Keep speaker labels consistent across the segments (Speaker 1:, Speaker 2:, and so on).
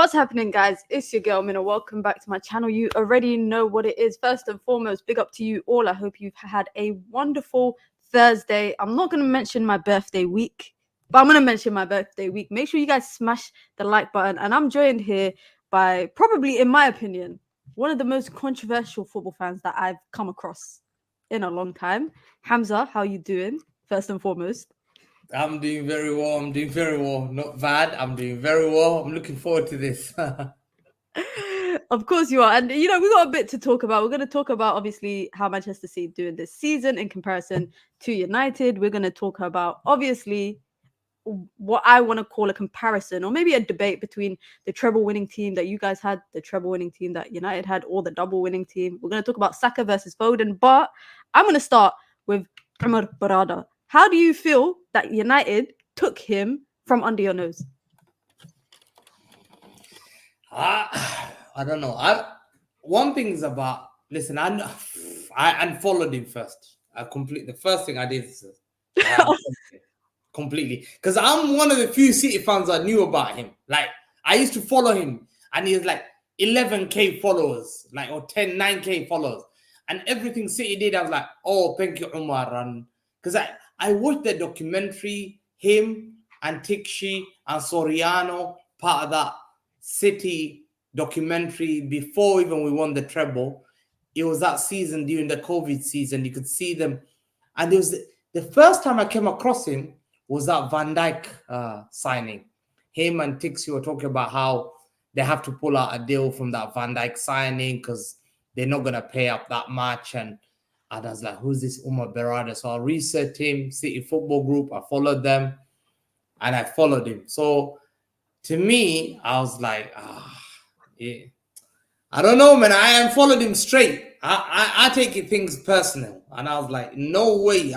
Speaker 1: What's happening, guys? It's your girl Mina. Welcome back to my channel. You already know what it is. First and foremost, big up to you all. I hope you've had a wonderful Thursday. I'm not going to mention my birthday week, but I'm going to mention my birthday week. Make sure you guys smash the like button. And I'm joined here by, probably in my opinion, one of the most controversial football fans that I've come across in a long time. Hamza, how you doing? First and foremost.
Speaker 2: I'm doing very well. Not bad. I'm doing very well. I'm looking forward to this.
Speaker 1: Of course you are. And, we got a bit to talk about. We're going to talk about, obviously, how Manchester City doing this season in comparison to United. We're going to talk about, obviously, what I want to call a comparison or maybe a debate between the treble winning team that you guys had, the treble winning team that United had, or the double winning team. We're going to talk about Saka versus Foden. But I'm going to start with Omar Berrada. How do you feel that United took him from under your nose?
Speaker 2: I don't know. One thing is about, listen, I unfollowed him first. The first thing I did is completely, because I'm one of the few City fans I knew about him. Like, I used to follow him, and he has like 11k followers, like, or 9k followers, and everything City did, I was like, oh, thank you, Omar. And because I watched the documentary, him and Tikshi and Soriano, part of that City documentary before even we won the treble. It was that season during the COVID season. You could see them. And there was the first time I came across him was that Van Dijk signing. Him and Tikshi were talking about how they have to pull out a deal from that Van Dijk signing because they're not going to pay up that much. And I was like, who's this Omar Berrada? So I researched him, City Football Group. I followed them, and I followed him. So to me, I was like, yeah. I don't know, man. I unfollowed him straight. I take things personal, and I was like, no way.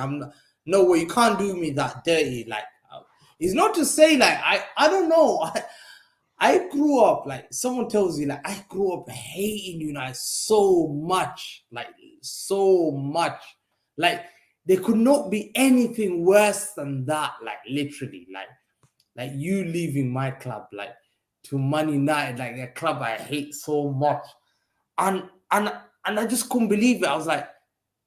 Speaker 2: No way. You can't do me that dirty. Like, it's not to say like I don't know. I grew up, like, someone tells you, like, I grew up hating United so much. Like, so much. Like, there could not be anything worse than that. Like, literally. Like you leaving my club, like, to Man United, like, a club I hate so much. And I just couldn't believe it. I was like,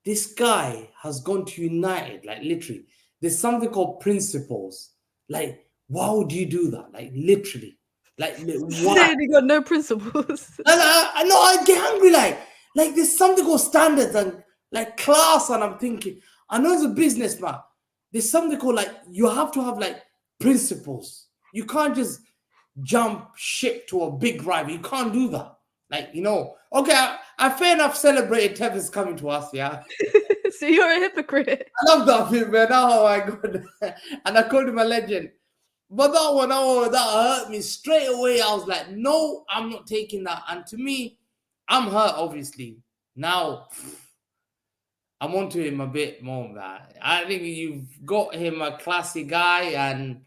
Speaker 2: this guy has gone to United. Like, literally. There's something called principles. Like, why would you do that? Like, literally. Like, why?
Speaker 1: You got no principles.
Speaker 2: I know, I get angry. Like there's something called standards and like class, and I'm thinking, I know as a businessman, there's something called, like, you have to have like principles. You can't just jump ship to a big rival. You can't do that. Like, okay, I fair enough celebrated Tevez coming to us, yeah.
Speaker 1: So you're a hypocrite.
Speaker 2: I love that film, man. Oh my god. And I called him a legend. But that one, that hurt me straight away. I was like, no, I'm not taking that. And to me, I'm hurt, obviously. Now, I'm onto him a bit more, man. I think you've got him a classy guy, and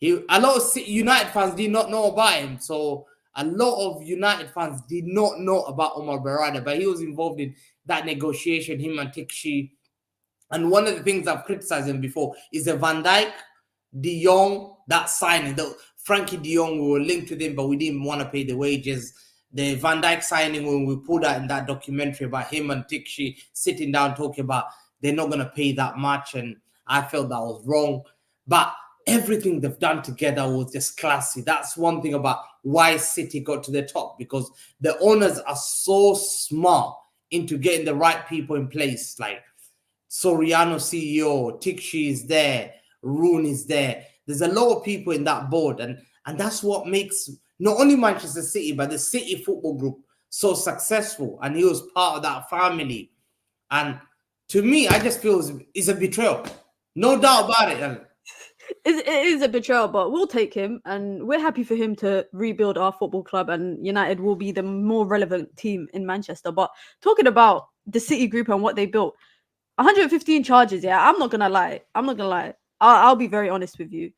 Speaker 2: a lot of United fans did not know about him. So a lot of United fans did not know about Omar Berrada, but he was involved in that negotiation, him and Tikshi. And one of the things I've criticized him before is the Van Dijk, De Jong, that signing. Frankie De Jong, we were linked with him, but we didn't want to pay the wages. The Van Dijk signing, when we pulled out in that documentary about him and Tikshi sitting down talking about they're not going to pay that much, and I felt that was wrong. But everything they've done together was just classy. That's one thing about why City got to the top, because the owners are so smart into getting the right people in place. Like Soriano CEO, Tikshi is there, Roon is there. There's a lot of people in that board, and that's what makes not only Manchester City, but the City Football Group so successful. And he was part of that family. And to me, I just feel it's a betrayal. No doubt about it.
Speaker 1: It is a betrayal, but we'll take him, and we're happy for him to rebuild our football club, and United will be the more relevant team in Manchester. But talking about the City group and what they built, 115 charges, yeah, I'm not gonna lie. I'll be very honest with you.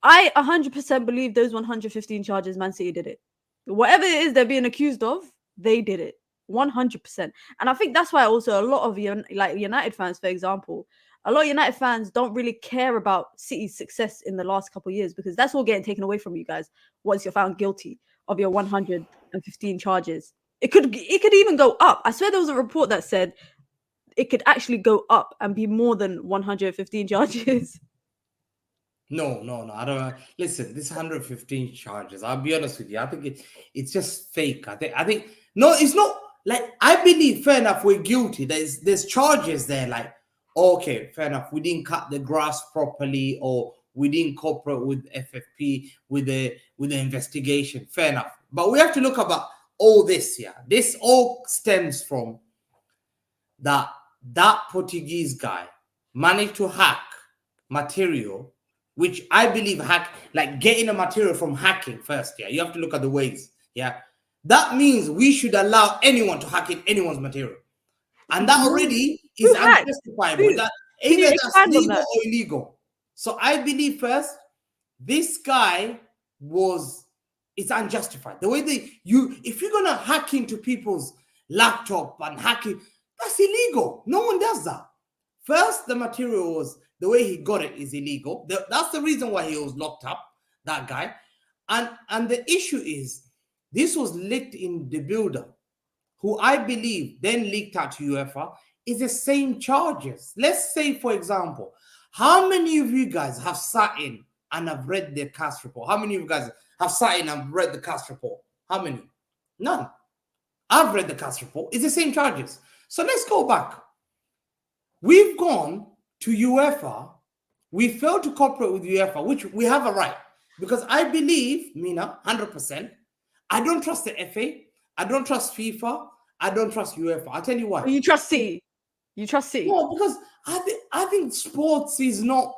Speaker 1: I 100% believe those 115 charges, Man City did it. Whatever it is they're being accused of, they did it. 100%. And I think that's why also a lot of United fans, for example, a lot of United fans don't really care about City's success in the last couple of years, because that's all getting taken away from you guys once you're found guilty of your 115 charges. It could even go up. I swear there was a report that said it could actually go up and be more than 115 charges.
Speaker 2: No, I don't. Listen, this 115 charges. I'll be honest with you. I think it's just fake. I think no, it's not. Like, I believe, fair enough, we're guilty. There's charges there. Like, okay, fair enough, we didn't cut the grass properly, or we didn't cooperate with FFP with the investigation. Fair enough, but we have to look about all this. Yeah, this all stems from that Portuguese guy managed to hack material, which I believe like getting a material from hacking first. Yeah, you have to look at the ways. Yeah, that means we should allow anyone to hack in anyone's material, and that already is unjustifiable. That either that's legal or illegal. So I believe first, this guy it's unjustified. The way if you're gonna hack into people's laptop and hacking, that's illegal. No one does that. First, the material the way he got it is illegal. That's the reason why he was locked up, that guy. And the issue is, this was leaked in the builder, who I believe then leaked out to UEFA, is the same charges. Let's say, for example, how many of you guys have sat in and have read the cast report? How many of you guys have sat in and read the cast report? How many? None. I've read the cast report. It's the same charges. So let's go back. We've gone to UEFA. We failed to cooperate with UEFA, which we have a right. Because I believe, Mina, 100%, I don't trust the FA. I don't trust FIFA. I don't trust UEFA. I'll tell you why.
Speaker 1: You trust C. You trust C.
Speaker 2: No, because I think sports is not.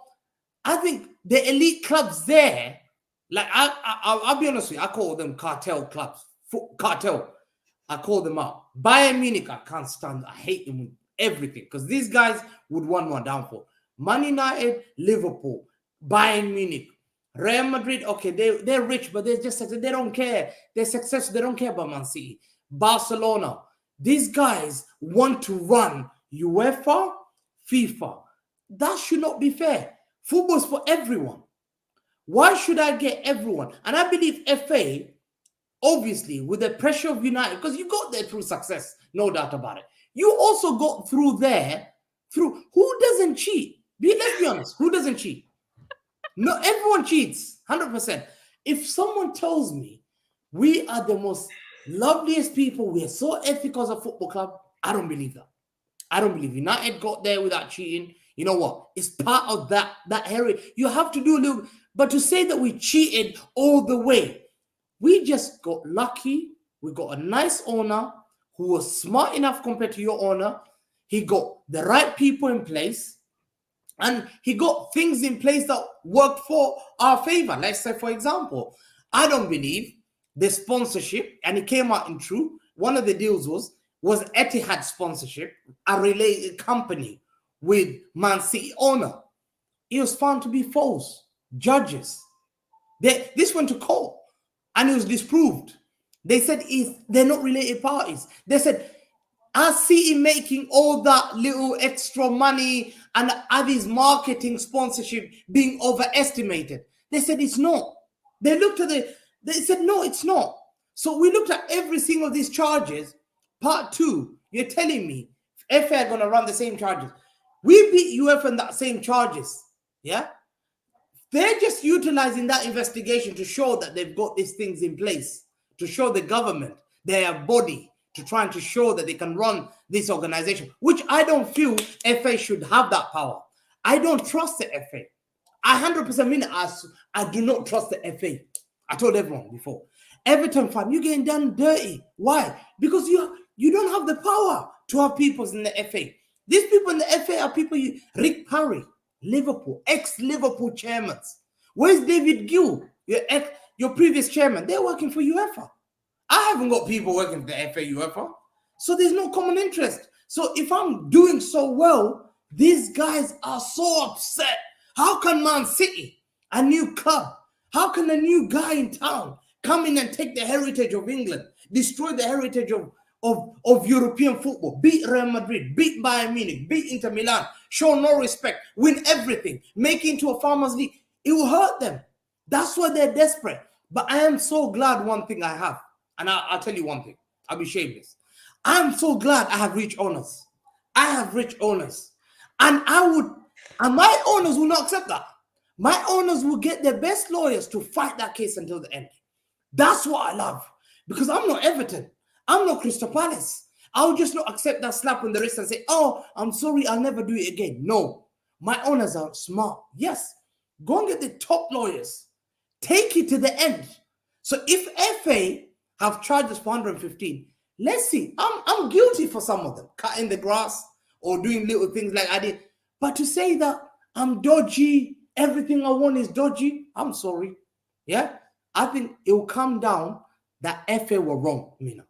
Speaker 2: I think the elite clubs there, like I'll be honest with you, I call them cartel clubs. Cartel. I call them out. Bayern Munich, I can't stand. I hate them with everything, because these guys would want one downfall. Man United, Liverpool, Bayern Munich, Real Madrid. Okay, they're rich, but they don't care. They're successful. They don't care about Man City. Barcelona. These guys want to run UEFA, FIFA. That should not be fair. Football's for everyone. Why should I get everyone? And I believe FA, obviously, with the pressure of United, because you got there through success, no doubt about it. You also got through who doesn't cheat? Let's be honest, who doesn't cheat? No, everyone cheats, 100%. If someone tells me we are the most loveliest people, we are so ethical as a football club, I don't believe that. I don't believe United got there without cheating. You know what? It's part of that heritage. You have to do a little, but to say that we cheated all the way, we just got lucky. We got a nice owner who was smart enough compared to your owner. He got the right people in place, and he got things in place that work for our favor. Let's say, for example, I don't believe the sponsorship, and it came out in true. One of the deals was Etihad sponsorship, a related company with Man City owner. It was found to be false. Judges, this went to court, and it was disproved. They said they're not related parties. They said, are City making all that little extra money, and are these marketing sponsorship being overestimated? They said it's not. They looked at they said, no, it's not. So we looked at every single of these charges. Part two, you're telling me FA are going to run the same charges. We beat UEFA in that same charges. Yeah? They're just utilizing that investigation to show that they've got these things in place, to show the government, their body, to try and to show that they can run this organization, which I don't feel FA should have that power. I don't trust the FA. I 100% mean it. I do not trust the FA. I told everyone before. Everton fan, you're getting done dirty. Why? Because you don't have the power to have people in the FA. These people in the FA are people, Rick Parry, Liverpool, ex-Liverpool chairmen. Where's David Gill, your previous chairman? They're working for UEFA. I haven't got people working for the FA, UEFA. So there's no common interest. So if I'm doing so well, these guys are so upset. How can Man City, a new club, how can a new guy in town come in and take the heritage of England, destroy the heritage of European football, beat Real Madrid, beat Bayern Munich, beat Inter Milan, show no respect, win everything, make it into a farmers league? It will hurt them. That's why they're desperate. But I am so glad one thing I have, and I'll tell you one thing. I'll be shameless. I'm so glad I have rich owners. I have rich owners. And my owners will not accept that. My owners will get their best lawyers to fight that case until the end. That's what I love. Because I'm not Everton. I'm not Crystal Palace. I'll just not accept that slap on the wrist and say, oh, I'm sorry, I'll never do it again. No. My owners are smart. Yes. Go and get the top lawyers. Take it to the end. So if FA have charged us for 115, let's see. I'm guilty for some of them. Cutting the grass or doing little things like I did. But to say that I'm dodgy, everything I want is dodgy, I'm sorry. Yeah? I think it will come down that FA were wrong, Mina.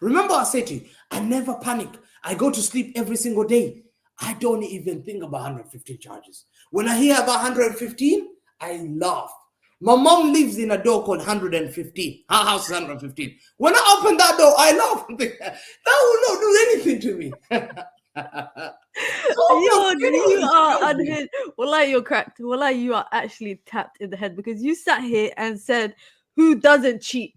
Speaker 2: Remember I said to you, I never panic. I go to sleep every single day. I don't even think about 115 charges. When I hear about 115, I laugh. My mom lives in a door called 115. Her house is 115. When I open that door, I laugh. That will not do anything to me.
Speaker 1: You are unhinged. Wallah, you're cracked. Wallah, you are actually tapped in the head because you sat here and said, who doesn't cheat?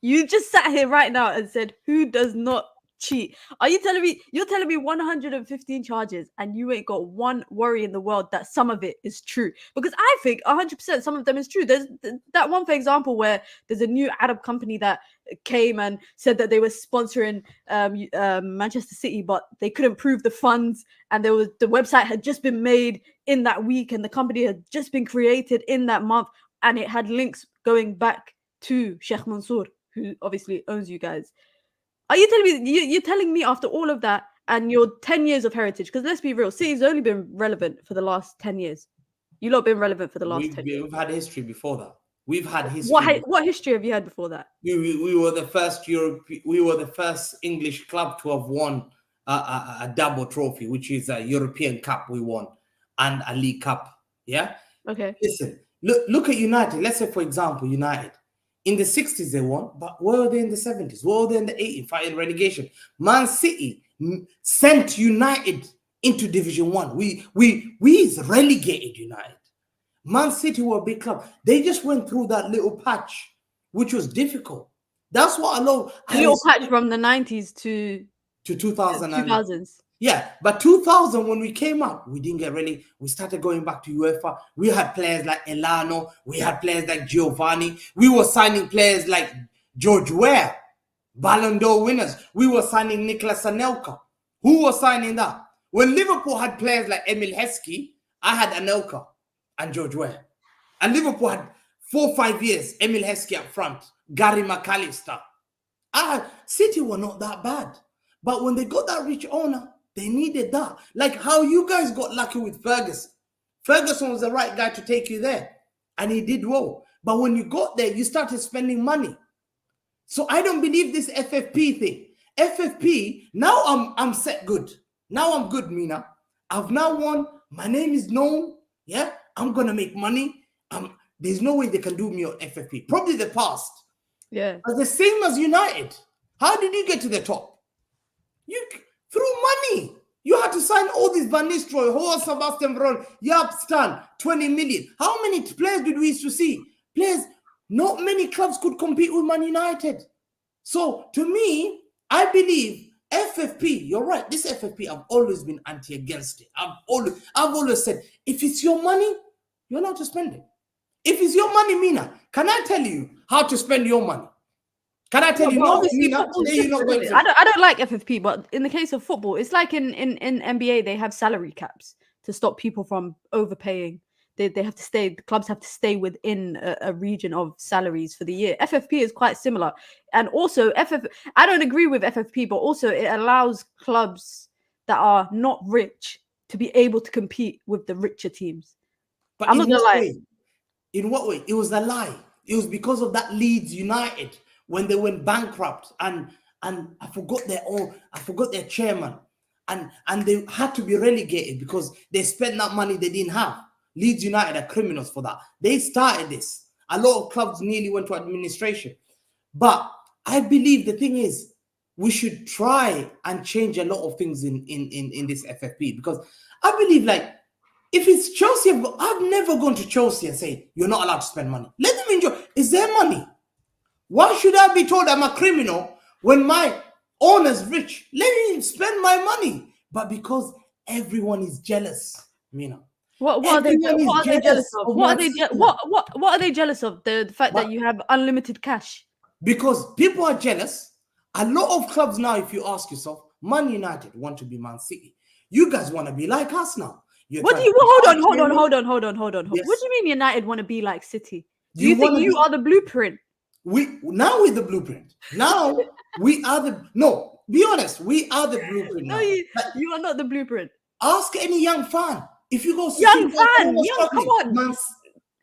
Speaker 1: You just sat here right now and said, who does not cheat? Are you telling me, you're telling me 115 charges and you ain't got one worry in the world that some of it is true? Because I think 100% some of them is true. There's that one, for example, where there's a new Arab company that came and said that they were sponsoring Manchester City, but they couldn't prove the funds, and the website had just been made in that week and the company had just been created in that month, and it had links going back to Sheikh Mansour, who obviously owns you guys. Are you telling me you're telling me after all of that and your 10 years of heritage? Because let's be real, City's only been relevant for the last 10 years. You lot been relevant for the last 10 years.
Speaker 2: We've had history before that. We've had history.
Speaker 1: What history have you had before that?
Speaker 2: We were the first we were the first English club to have won a double trophy, which is a European Cup we won and a League Cup. Yeah.
Speaker 1: Okay.
Speaker 2: Listen, look at United. Let's say, for example, United. In the 60s they won, but where were they in the 70s? Where were they in the 80s fighting relegation? Man City sent United into Division 1. We relegated United. Man City were a big club. They just went through that little patch, which was difficult. That's what I love.
Speaker 1: A little patch from the 90s to
Speaker 2: 2000.
Speaker 1: 2000s.
Speaker 2: Yeah, but 2000, when we came up, we didn't get really, we started going back to UEFA. We had players like Elano. We had players like Giovanni. We were signing players like George Weah, Ballon d'Or winners. We were signing Nicolas Anelka. Who was signing that? When Liverpool had players like Emil Heskey, I had Anelka and George Weah. And Liverpool had 4 or 5 years, Emil Heskey up front, Gary McAllister. City were not that bad. But when they got that rich owner, they needed that. Like how you guys got lucky with Ferguson. Ferguson was the right guy to take you there. And he did well. But when you got there, you started spending money. So I don't believe this FFP thing. FFP, now I'm set good. Now I'm good, Mina. I've now won. My name is known. Yeah, I'm going to make money. There's no way they can do me on FFP. Probably the past.
Speaker 1: Yeah.
Speaker 2: But the same as United. How did you get to the top? Through money. You had to sign all these Van Nistelrooy, Hoa Sebastian Veron, Jaap Stan, 20 million. How many players did we used to see? Players, not many clubs could compete with Man United. So to me, I believe FFP, you're right. This FFP, I've always been anti-against it. I've always said, if it's your money, you're allowed to spend it. If it's your money, Mina, can I tell you how to spend your money? Can I tell you? No, Mina, you're not going to.
Speaker 1: I don't like FFP, but in the case of football, it's like in NBA, they have salary caps to stop people from overpaying. They have to stay. The clubs have to stay within a region of salaries for the year. FFP is quite similar, and also I don't agree with FFP, but also it allows clubs that are not rich to be able to compete with the richer teams.
Speaker 2: But
Speaker 1: I'm not gonna lie.
Speaker 2: In what way? It was a lie. It was because of that Leeds United when they went bankrupt and I forgot their chairman and they had to be relegated because they spent that money they didn't have. Leeds United are criminals for that. They started this. A lot of clubs nearly went to administration. But I believe the thing is we should try and change a lot of things in this FFP, because I believe, like, if it's Chelsea, I've never gone to Chelsea and say, you're not allowed to spend money. Let them enjoy. It's their money. Why should I be told I'm a criminal when my owner's rich? Let me spend my money. But because everyone is jealous,
Speaker 1: What are they jealous of? What are they jealous of? The fact that you have unlimited cash.
Speaker 2: Because people are jealous. A lot of clubs now, if you ask yourself, Man United want to be Man City. You guys want to be like us now.
Speaker 1: Hold on.
Speaker 2: Yes.
Speaker 1: What do you mean United want to be like City? Do you think you are the blueprint?
Speaker 2: Now we're the blueprint. Now we are the be honest, we are the blueprint.
Speaker 1: No, you are not the blueprint.
Speaker 2: Ask any young fan. If you go
Speaker 1: come on.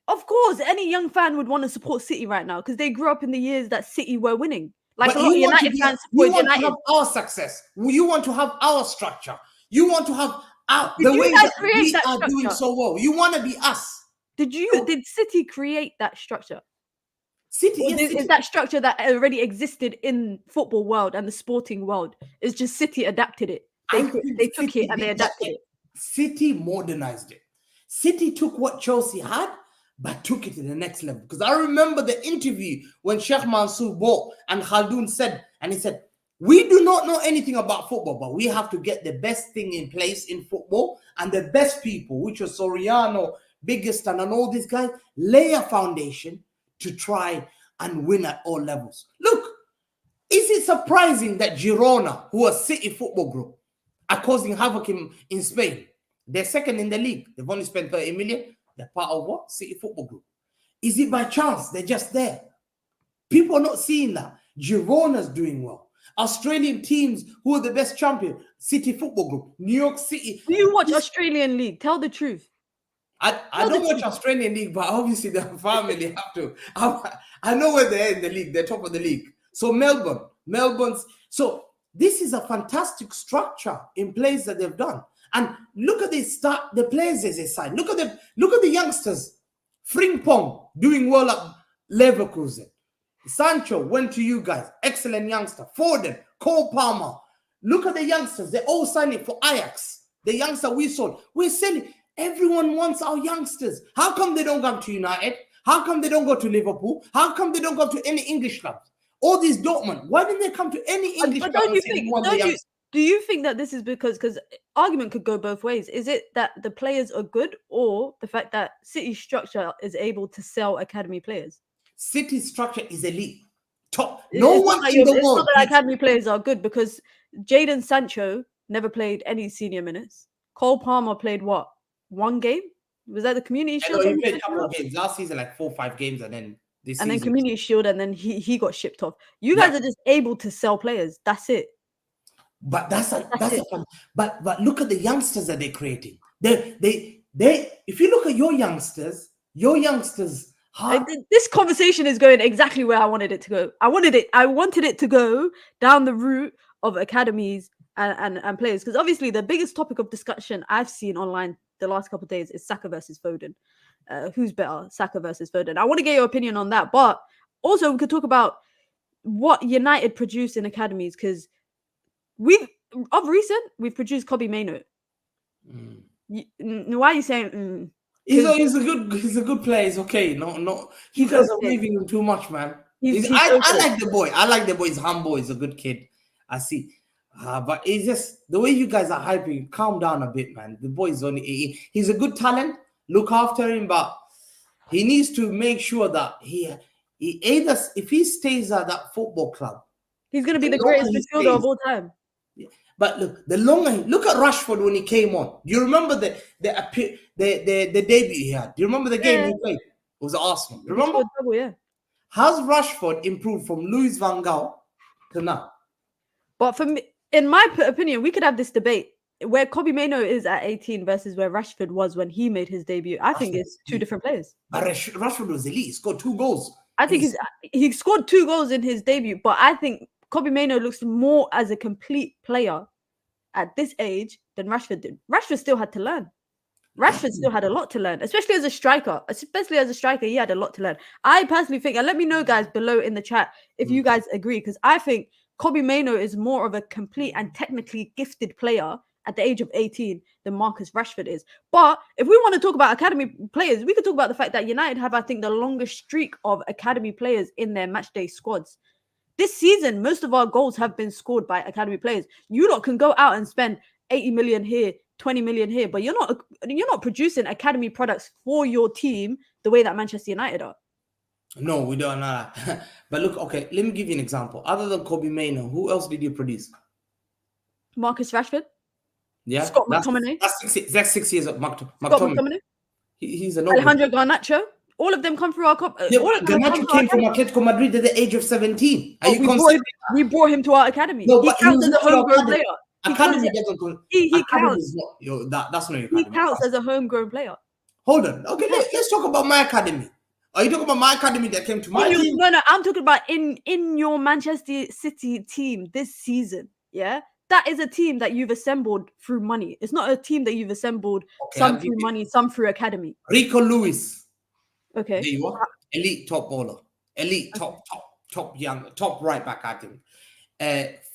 Speaker 1: Of course, any young fan would want to support City right now because they grew up in the years that City were winning. Like a lot of United fans support United.
Speaker 2: You want to have our success. You want to have our structure. You want to have the way that we are doing so well. You want to be us.
Speaker 1: Did City create that structure?
Speaker 2: City
Speaker 1: is that structure that already existed in football world and the sporting world. It's just City adapted it. They took it and they adapted it.
Speaker 2: City modernized it. City took what Chelsea had, but took it to the next level. Because I remember the interview when Sheikh Mansour bought and Khaldoon said, we do not know anything about football, but we have to get the best thing in place in football and the best people, which was Soriano, Biggeston, and all these guys, lay a foundation to try and win at all levels. Look, is it surprising that Girona, who are City Football Group, are causing havoc in Spain? They're second in the league. They've only spent 30 million. They're part of what? City Football Group. Is it by chance? They're just there. People are not seeing that. Girona's doing well. Australian teams who are the best champion, City Football Group, New York City.
Speaker 1: Do you watch Australian League? Tell the truth.
Speaker 2: I don't watch Australian League, but obviously the family have to. I know where they're in the league. They're top of the league. So Melbourne's. So this is a fantastic structure in place that they've done. And look at the players as they sign. Look at the youngsters. Frimpong doing well at Leverkusen. Sancho went to you guys. Excellent youngster. Foden, Cole Palmer. Look at the youngsters. They're all signing for Ajax. The youngster we sold. We're selling. Everyone wants our youngsters. How come they don't come to United? How come they don't go to Liverpool? How come they don't go to any English clubs? All these Dortmund. Why didn't they come to any English club?
Speaker 1: Do you think that this is because argument could go both ways? Is it that the players are good or the fact that City structure is able to sell academy players?
Speaker 2: City structure is elite. Top. No one in the world.
Speaker 1: Not that academy players are good because Jadon Sancho never played any senior minutes. Cole Palmer played what? One game? Was that the Community Shield?
Speaker 2: He played a couple of games. Last season, like 4 or 5 games, and then this season.
Speaker 1: Then Community Shield, and then he got shipped off. You guys are just able to sell players. That's it.
Speaker 2: But that's a fun. But look at the youngsters that they're creating. They if you look at your youngsters.
Speaker 1: This conversation is going exactly where I wanted it to go. I wanted it to go down the route of academies and players, because obviously the biggest topic of discussion I've seen online the last couple of days is Saka versus Foden. Who's better, Saka versus Foden? I want to get your opinion on that, but also we could talk about what United produce in academies, because we've produced Kobbie Mainoo. Why are you saying?
Speaker 2: He's a good player. He's okay. No, you guys are waving him too much, man. I like the boy. He's humble. He's a good kid. I see. But it's just the way you guys are hyping. Calm down a bit, man. The boy is he's a good talent. Look after him, but he needs to make sure that he either, if he stays at that football club,
Speaker 1: he's going to be the greatest midfielder of all time.
Speaker 2: But look at Rashford when he came on. Do you remember the debut he had? Do you remember the game he played? It was Arsenal. Remember?
Speaker 1: Yeah.
Speaker 2: Has Rashford improved from Louis van Gaal to now?
Speaker 1: But for me, in my opinion, we could have this debate where Kobbie Mainoo is at 18 versus where Rashford was when he made his debut. I think it's two different players.
Speaker 2: But Rashford was elite. He scored 2 goals.
Speaker 1: I think he scored 2 goals in his debut, but I think Kobbie Mainoo looks more as a complete player at this age than Rashford did. Rashford still had to learn. Rashford still had a lot to learn, especially as a striker. He had a lot to learn. I personally think, and let me know, guys, below in the chat if you guys agree, because I think Kobbie Mainoo is more of a complete and technically gifted player at the age of 18 than Marcus Rashford is. But if we want to talk about academy players, we could talk about the fact that United have, I think, the longest streak of academy players in their matchday squads. This season, most of our goals have been scored by academy players. You lot can go out and spend 80 million here, 20 million here, but you're not producing academy products for your team the way that Manchester United are.
Speaker 2: No, we don't know that. But look, okay, let me give you an example. Other than Kobe Mainoo, who else did you produce?
Speaker 1: Marcus Rashford.
Speaker 2: Yeah,
Speaker 1: Scott McTominay.
Speaker 2: That's 6 years of
Speaker 1: Scott
Speaker 2: McTominay.
Speaker 1: McTominay.
Speaker 2: He's a
Speaker 1: Alejandro Garnacho. All of them come through our cup.
Speaker 2: Garnacho came from Atletico Madrid at the age of 17.
Speaker 1: We brought him to our academy.
Speaker 2: No,
Speaker 1: he counts as a homegrown player.
Speaker 2: Academy doesn't count.
Speaker 1: He counts.
Speaker 2: That's not your academy.
Speaker 1: He counts as a homegrown player.
Speaker 2: Hold on. Okay, let's talk about my academy. Are you talking about my academy that came to my team?
Speaker 1: No, I'm talking about in your Manchester City team this season. Yeah, that is a team that you've assembled through money. It's not a team that you've assembled some through money, some through academy.
Speaker 2: Rico Lewis.
Speaker 1: Okay.
Speaker 2: There you are. Elite top bowler. Elite top right back, I think.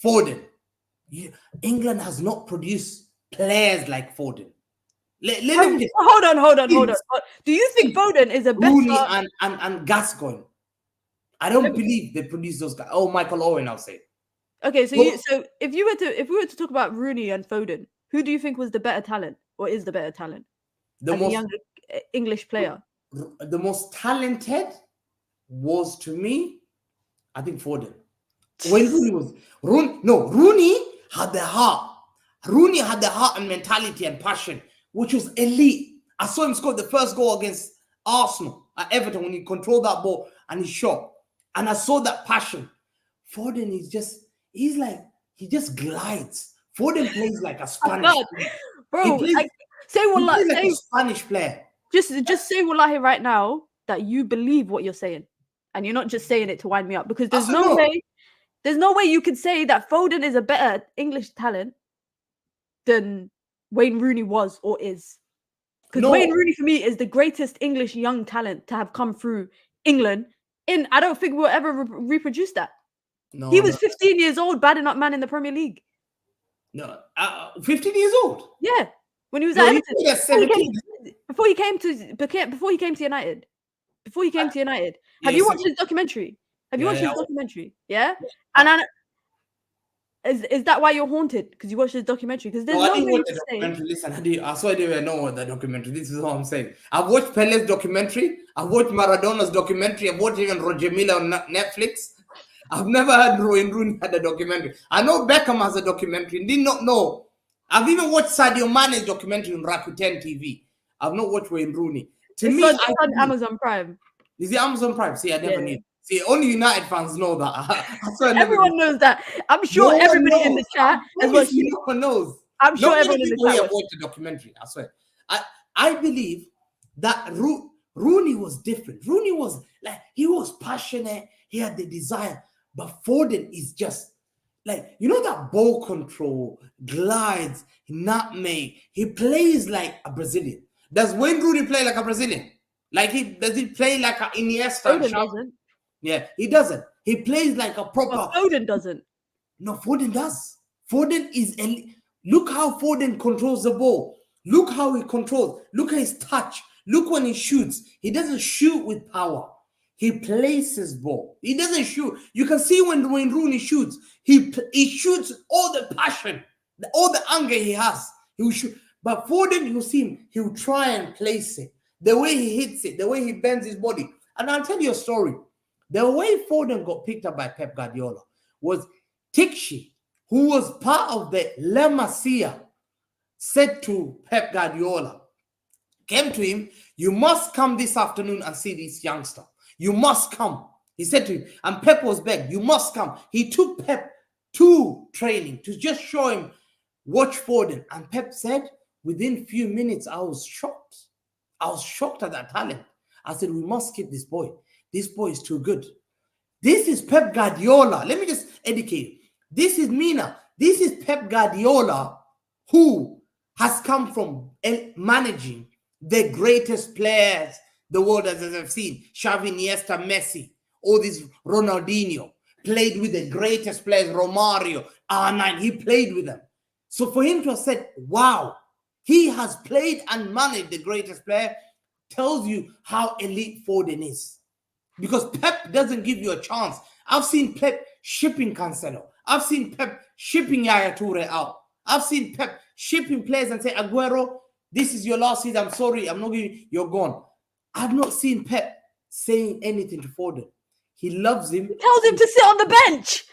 Speaker 2: Foden. England has not produced players like Foden.
Speaker 1: Hold on. Do you think Foden is a better
Speaker 2: Rooney and Gascoigne? I don't believe they produce those guys. Oh, Michael Owen, I'll say.
Speaker 1: Okay, so if we were to talk about Rooney and Foden, who do you think was the better talent or is the better talent? The younger English player.
Speaker 2: The most talented was, to me, I think Foden. When Rooney had the heart. Rooney had the heart and mentality and passion, which was elite. I saw him score the first goal against Arsenal at Everton when he controlled that ball and he shot. And I saw that passion. Foden is he just glides. Foden plays like a Spanish player.
Speaker 1: Bro, say
Speaker 2: like a Spanish player.
Speaker 1: Just say wallahi right now that you believe what you're saying. And you're not just saying it to wind me up, because there's no way you could say that Foden is a better English talent than Wayne Rooney was or is. Because Wayne Rooney, for me, is the greatest English young talent to have come through England. I don't think we'll ever reproduce that. No, he was 15 years old, batting up man in the Premier League.
Speaker 2: No, 15 years old?
Speaker 1: Yeah. When he was at Everton. Before he came to United. Have you watched his documentary? Yeah? And is that why you're haunted? Because you watched his documentary? Because there's no way you can say.
Speaker 2: Listen, I swear I didn't even know what that documentary. This is what I'm saying. I've watched Pele's documentary. I've watched Maradona's documentary. I've watched even Roger Milla on Netflix. I've never heard Wayne Rooney had a documentary. I know Beckham has a documentary. Did not know. I've even watched Sadio Mane's documentary on Rakuten TV. I've not watched Wayne Rooney.
Speaker 1: It's on Amazon Prime.
Speaker 2: Is it Amazon Prime? See, I never knew. See, only United fans know that.
Speaker 1: Everyone knows that. I'm sure everybody in the chat as well.
Speaker 2: No one knows.
Speaker 1: I'm sure everyone in the chat
Speaker 2: have watched the documentary. I swear. I believe that Rooney was different. Rooney was he was passionate. He had the desire. But Foden is just that ball control, glides, nutmeg. He plays like a Brazilian. Does Wayne Rooney play like a Brazilian? Does he play like a Iniesta?
Speaker 1: Foden doesn't.
Speaker 2: Yeah, he doesn't. He plays like a proper.
Speaker 1: But Foden doesn't.
Speaker 2: No, Foden does. Foden is. Look how Foden controls the ball. Look how he controls. Look at his touch. Look when he shoots. He doesn't shoot with power. He places ball. He doesn't shoot. You can see when Wayne Rooney shoots. He shoots all the passion, all the anger he has. He will shoot. But Foden, you see him. He will try and place it. The way he hits it, the way he bends his body. And I'll tell you a story. The way Foden got picked up by Pep Guardiola was Tixi, who was part of the La Masia, said to Pep Guardiola, came to him, you must come this afternoon and see this youngster. You must come. He said to him, and Pep was begged, you must come. He took Pep to training to just show him, watch Foden. And Pep said, within a few minutes, I was shocked. I was shocked at that talent. I said, we must keep this boy. This boy is too good. This is Pep Guardiola. Let me just educate you. This is Mina. This is Pep Guardiola, who has come from managing the greatest players the world has ever seen. Xavi, Iniesta, Messi, all these Ronaldinho. Played with the greatest players, Romario, R9. He played with them. So for him to have said, wow, he has played and managed the greatest player, tells you how elite Foden is. Because Pep doesn't give you a chance. I've seen Pep shipping Cancelo. I've seen Pep shipping Yaya Toure out. I've seen Pep shipping players and say, Aguero, this is your last season. I'm sorry, I'm not giving you, you're gone. I've not seen Pep saying anything to Foden. He loves him.
Speaker 1: He tells him to sit on the bench.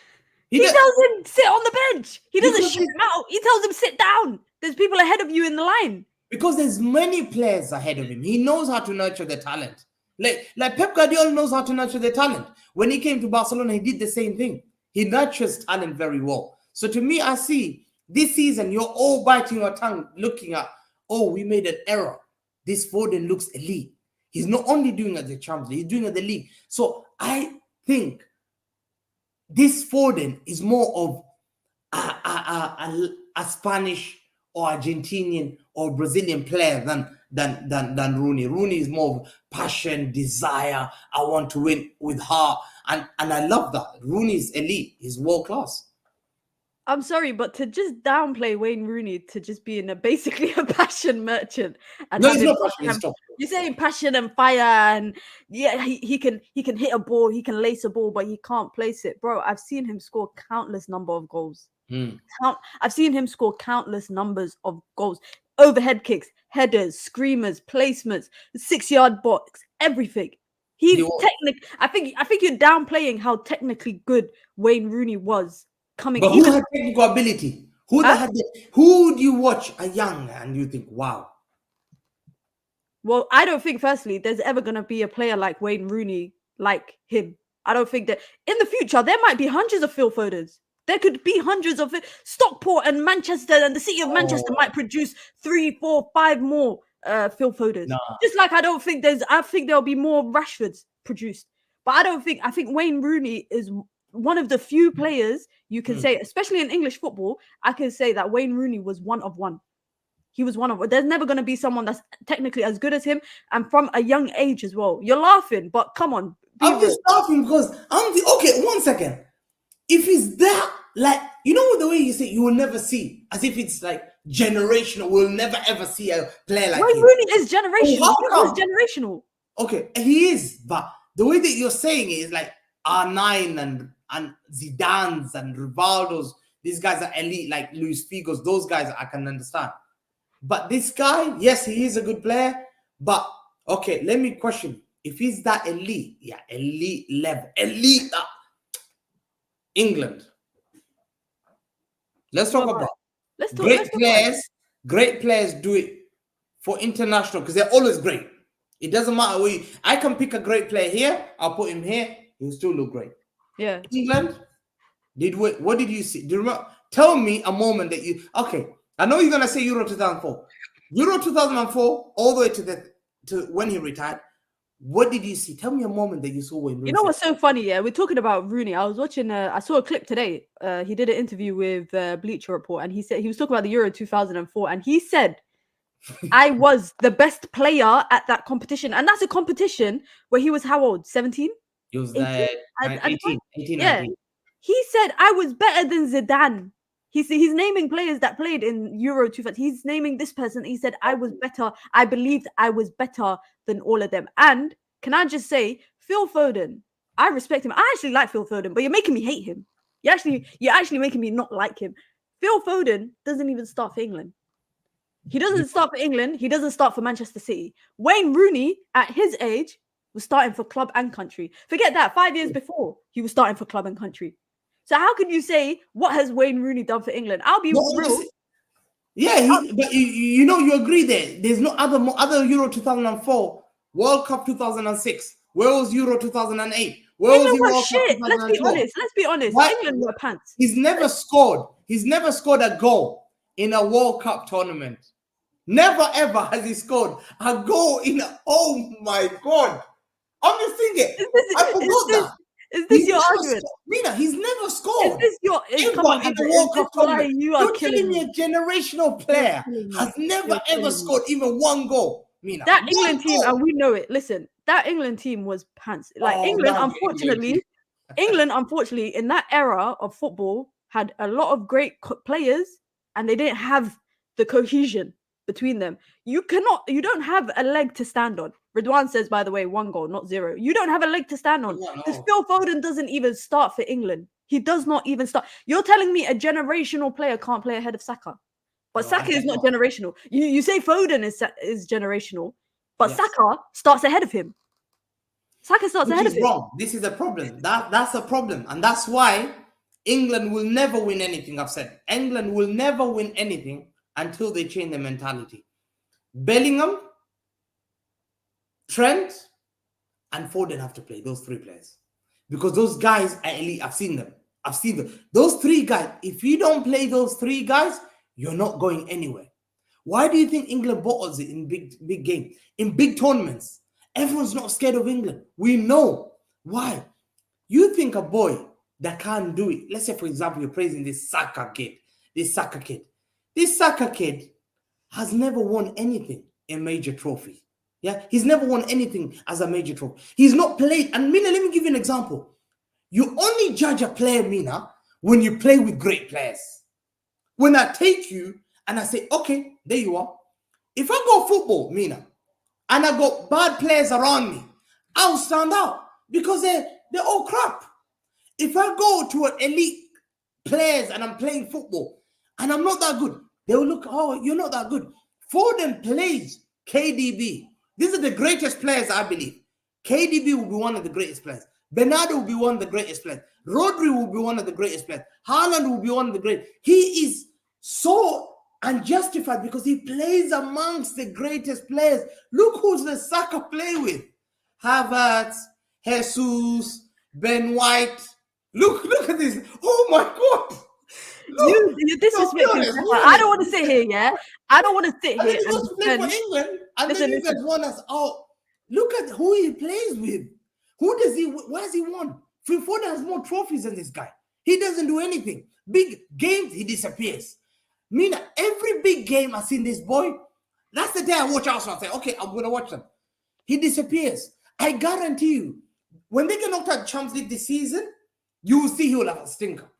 Speaker 1: He tells him sit on the bench. He doesn't ship him out. He tells him sit down. There's people ahead of you in the line.
Speaker 2: Because there's many players ahead of him. He knows how to nurture the talent. Like Pep Guardiola knows how to nurture the talent. When he came to Barcelona, he did the same thing. He nurtures talent very well. So to me, I see this season, you're all biting your tongue, looking at, oh, we made an error. This Foden looks elite. He's not only doing it at the Champions League, he's doing it at the league. So I think this Foden is more of a Spanish or Argentinian or Brazilian player than Rooney. Rooney is more of passion, desire. I want to win with heart. And I love that. Rooney is elite. He's world class.
Speaker 1: I'm sorry, but to just downplay Wayne Rooney to just being basically a passion merchant. And
Speaker 2: no, he's not passion.
Speaker 1: You're saying passion and fire, and yeah, he can hit a ball, he can lace a ball, but he can't place it, bro. I've seen him score countless number of goals. I've seen him score countless numbers of goals, overhead kicks, headers, screamers, placements, 6-yard box, everything. I think you're downplaying how technically good Wayne Rooney was.
Speaker 2: But who had technical ability? Who do you watch a young and you think, wow?
Speaker 1: Well, I don't think, firstly, there's ever going to be a player like Wayne Rooney like him. I don't think that in the future, there might be hundreds of Phil Fodens. There could be hundreds of it. Stockport and Manchester and the city of Manchester might produce 3, 4, 5 more Phil Fodens. Nah. Just like I think there'll be more Rashfords produced. But I think Wayne Rooney is one of the few players you can say, especially in English football, I can say that Wayne Rooney was one of one. He was one of one. There's never going to be someone that's technically as good as him, and from a young age as well. You're laughing, but come on.
Speaker 2: I'm just laughing because okay, 1 second. If it's that, like, you know the way you say you will never see, as if it's like generational, we'll never ever see a player like
Speaker 1: Wayne
Speaker 2: him.
Speaker 1: Rooney is generational. He's generational.
Speaker 2: Okay, he is, but the way that you're saying it is like R9 and Zidane's and Rivaldo's, these guys are elite, like Luis Figo's, those guys I can understand. But this guy, yes, he is a good player, but okay, let me question. If he's that elite, elite level, elite England. Let's talk about great players do it for international because they're always great. It doesn't matter where I can pick a great player here, I'll put him here, he'll still look great.
Speaker 1: Yeah.
Speaker 2: England, what did you see? Do you remember? Tell me a moment that you I know you're gonna say Euro 2004. Euro 2004, all the way to when he retired. What did you see? Tell me a moment that you saw when Rooney.
Speaker 1: You know what's so funny? Yeah, we're talking about Rooney. I was watching. I saw a clip today. He did an interview with Bleacher Report, and he said he was talking about the Euro 2004, and he said, "I was the best player at that competition, and that's a competition where he was how old? 17?
Speaker 2: He was 18,
Speaker 1: yeah. 19. He said I was better than Zidane. He's naming players that played in Euro 2000. He's naming this person. He said, I was better. I believed I was better than all of them. And can I just say, Phil Foden, I respect him. I actually like Phil Foden, but you're making me hate him. You're actually making me not like him. Phil Foden doesn't even start for England. He doesn't start for England. He doesn't start for Manchester City. Wayne Rooney, at his age, was starting for club and country. Forget that. 5 years before, he was starting for club and country. So how can you say, what has Wayne Rooney done for England? I'll be real.
Speaker 2: But you agree there. There's no other Euro 2004, World Cup 2006. Where was Euro 2008? Where was World
Speaker 1: shit? Cup 2012? Let's be honest.
Speaker 2: Why?
Speaker 1: England were pants.
Speaker 2: He's never scored a goal in a World Cup tournament. Never ever has he scored a goal in oh my God. I'm just thinking. I forgot that.
Speaker 1: Is this your argument?
Speaker 2: Mina, he's never scored.
Speaker 1: Is this your come on, in the World Cup tournament?
Speaker 2: You're telling me a generational player has never ever scored even one goal. Mina,
Speaker 1: that England team, and we know it. Listen, that England team was pants. Like England, unfortunately, in that era of football had a lot of great players, and they didn't have the cohesion between them. You don't have a leg to stand on. Ridwan says, by the way, 1 goal, not 0. You don't have a leg to stand on.
Speaker 2: Yeah,
Speaker 1: Because
Speaker 2: no.
Speaker 1: Phil Foden doesn't even start for England. He does not even start. You're telling me a generational player can't play ahead of Saka? But
Speaker 2: No,
Speaker 1: Saka
Speaker 2: I
Speaker 1: is not
Speaker 2: cannot.
Speaker 1: generational. You say Foden is generational, but
Speaker 2: Yes.
Speaker 1: Saka starts ahead of him. Saka starts
Speaker 2: Which
Speaker 1: ahead
Speaker 2: is
Speaker 1: of him.
Speaker 2: wrong. This is a problem. That's a problem. And that's why England will never win anything, I've said. England will never win anything until they change their mentality. Bellingham, Trent, and Foden have to play, those 3 players. Because those guys are elite. I've seen them. Those 3 guys, if you don't play those 3 guys, you're not going anywhere. Why do you think England bottles it in big games, in big tournaments? Everyone's not scared of England. We know. Why? You think a boy that can't do it. Let's say, for example, you're praising this Saka kid. This Saka kid has never won anything in major trophy. Yeah, he's never won anything as a major trophy. He's not played. And Mina, let me give you an example. You only judge a player, Mina, when you play with great players. When I take you and I say, okay, there you are. If I go football, Mina, and I got bad players around me, I'll stand out because they're all crap. If I go to an elite players and I'm playing football and I'm not that good, they will look, oh, you're not that good. Foden plays KDB. These are the greatest players, I believe. KDB will be one of the greatest players. Berrada will be one of the greatest players. Rodri will be one of the greatest players. Haaland will be one of the greatest. He is so unjustified because he plays amongst the greatest players. Look who's the Saka play with. Havertz, Jesus, Ben White. Look at this. Oh my God.
Speaker 1: Look, you disrespecting. I don't want to sit here, yeah? I don't want to sit here.
Speaker 2: And then he goes to play for England, and then you guys want us out. Look at who he plays with. Why has he won? Phil Foden has more trophies than this guy. He doesn't do anything. Big games, he disappears. Mina, every big game I've seen this boy, that's the day I watch Arsenal. I say, okay, I'm going to watch them. He disappears. I guarantee you, when they get knocked out of Champions League this season, you will see he will have a stinker.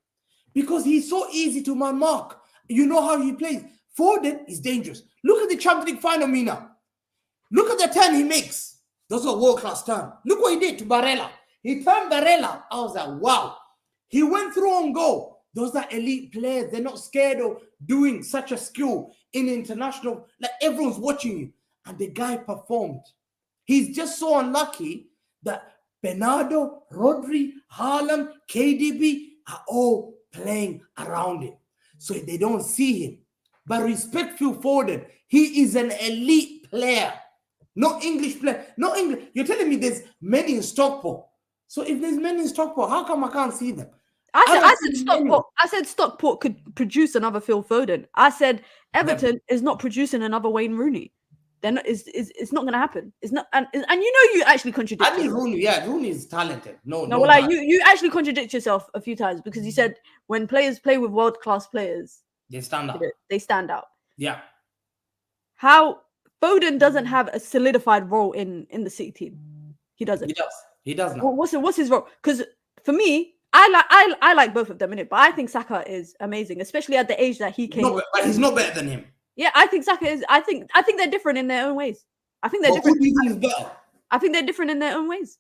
Speaker 2: Because he's so easy to mark. You know how he plays. Foden is dangerous. Look at the Champions League final, Mina. Look at the turn he makes. Those are world-class turn. Look what he did to Berrada. He turned Berrada. I was like, wow. He went through on goal. Those are elite players. They're not scared of doing such a skill in international. Like everyone's watching you. And the guy performed. He's just so unlucky that Bernardo, Rodri, Haaland, KDB are all playing around him. So they don't see him. But respect Phil Foden. He is an elite player. Not English player. No English. You're telling me there's many in Stockport. So if there's many in Stockport, how come I can't see them?
Speaker 1: I said Stockport could produce another Phil Foden. I said Everton is not producing another Wayne Rooney. Then it's not going to happen. It's not, and you know you actually contradict.
Speaker 2: I mean Rooney, Rooney is talented. No,
Speaker 1: like you actually contradict yourself a few times because you said when players play with world-class players,
Speaker 2: they stand out.
Speaker 1: They stand out.
Speaker 2: Yeah.
Speaker 1: How Foden doesn't have a solidified role in the City team. He doesn't.
Speaker 2: He does not.
Speaker 1: What's his role? Because for me, I like both of them in it, but I think Saka is amazing, especially at the age that he came.
Speaker 2: But he's not better than him.
Speaker 1: Yeah, I think Saka is. I think they're different in their own ways. I think they're different.
Speaker 2: Who do you think is better?
Speaker 1: I think they're different in their own ways.